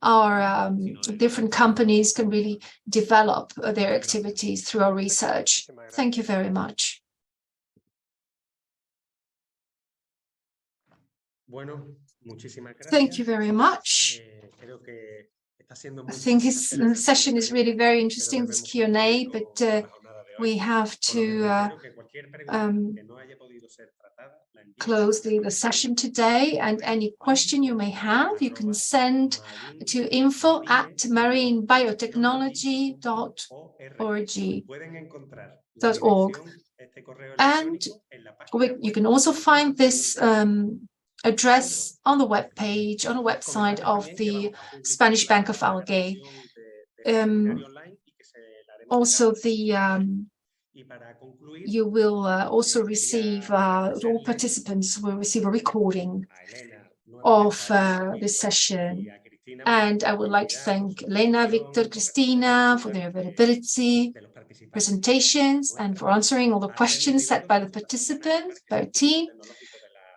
our different companies can really develop their activities through our research. Thank you very much. Thank you very much. I think this session is really very interesting, this Q&A, but we have to close the session today. And any question you may have, you can send to info@marinebiotechnology.org. And you can also find this address on the webpage, on the website of the Spanish Bank of Algae. Also, you will also receive, all participants will receive a recording of this session. And I would like to thank Elena, Victor, Cristina for their availability, presentations, and for answering all the questions set by the participants, by our team.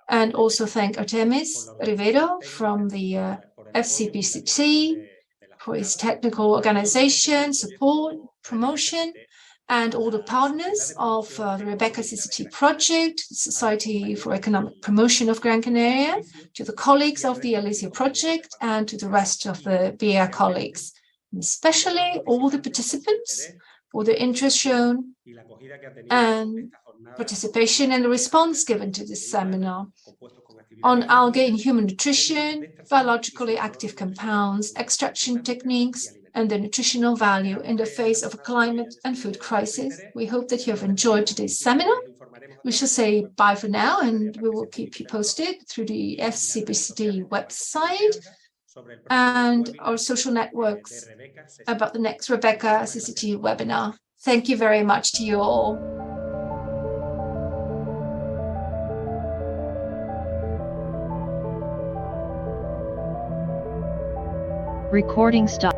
And also thank Artemis Rivero from the FPCT for his technical organization, support, promotion, and all the partners of the REBECA-CCT project, the Society for Economic Promotion of Gran Canaria, to the colleagues of the ALIZIO project, and to the rest of the BEA colleagues, and especially all the participants for their interest shown and participation and the response given to this seminar on algae in human nutrition, biologically active compounds, extraction techniques, and the nutritional value in the face of a climate and food crisis. We hope that you have enjoyed today's seminar. We shall say bye for now, and we will keep you posted through the FPCT website and our social networks about the next REBECA-CCT webinar. Thank you very much to you all. Recording stop.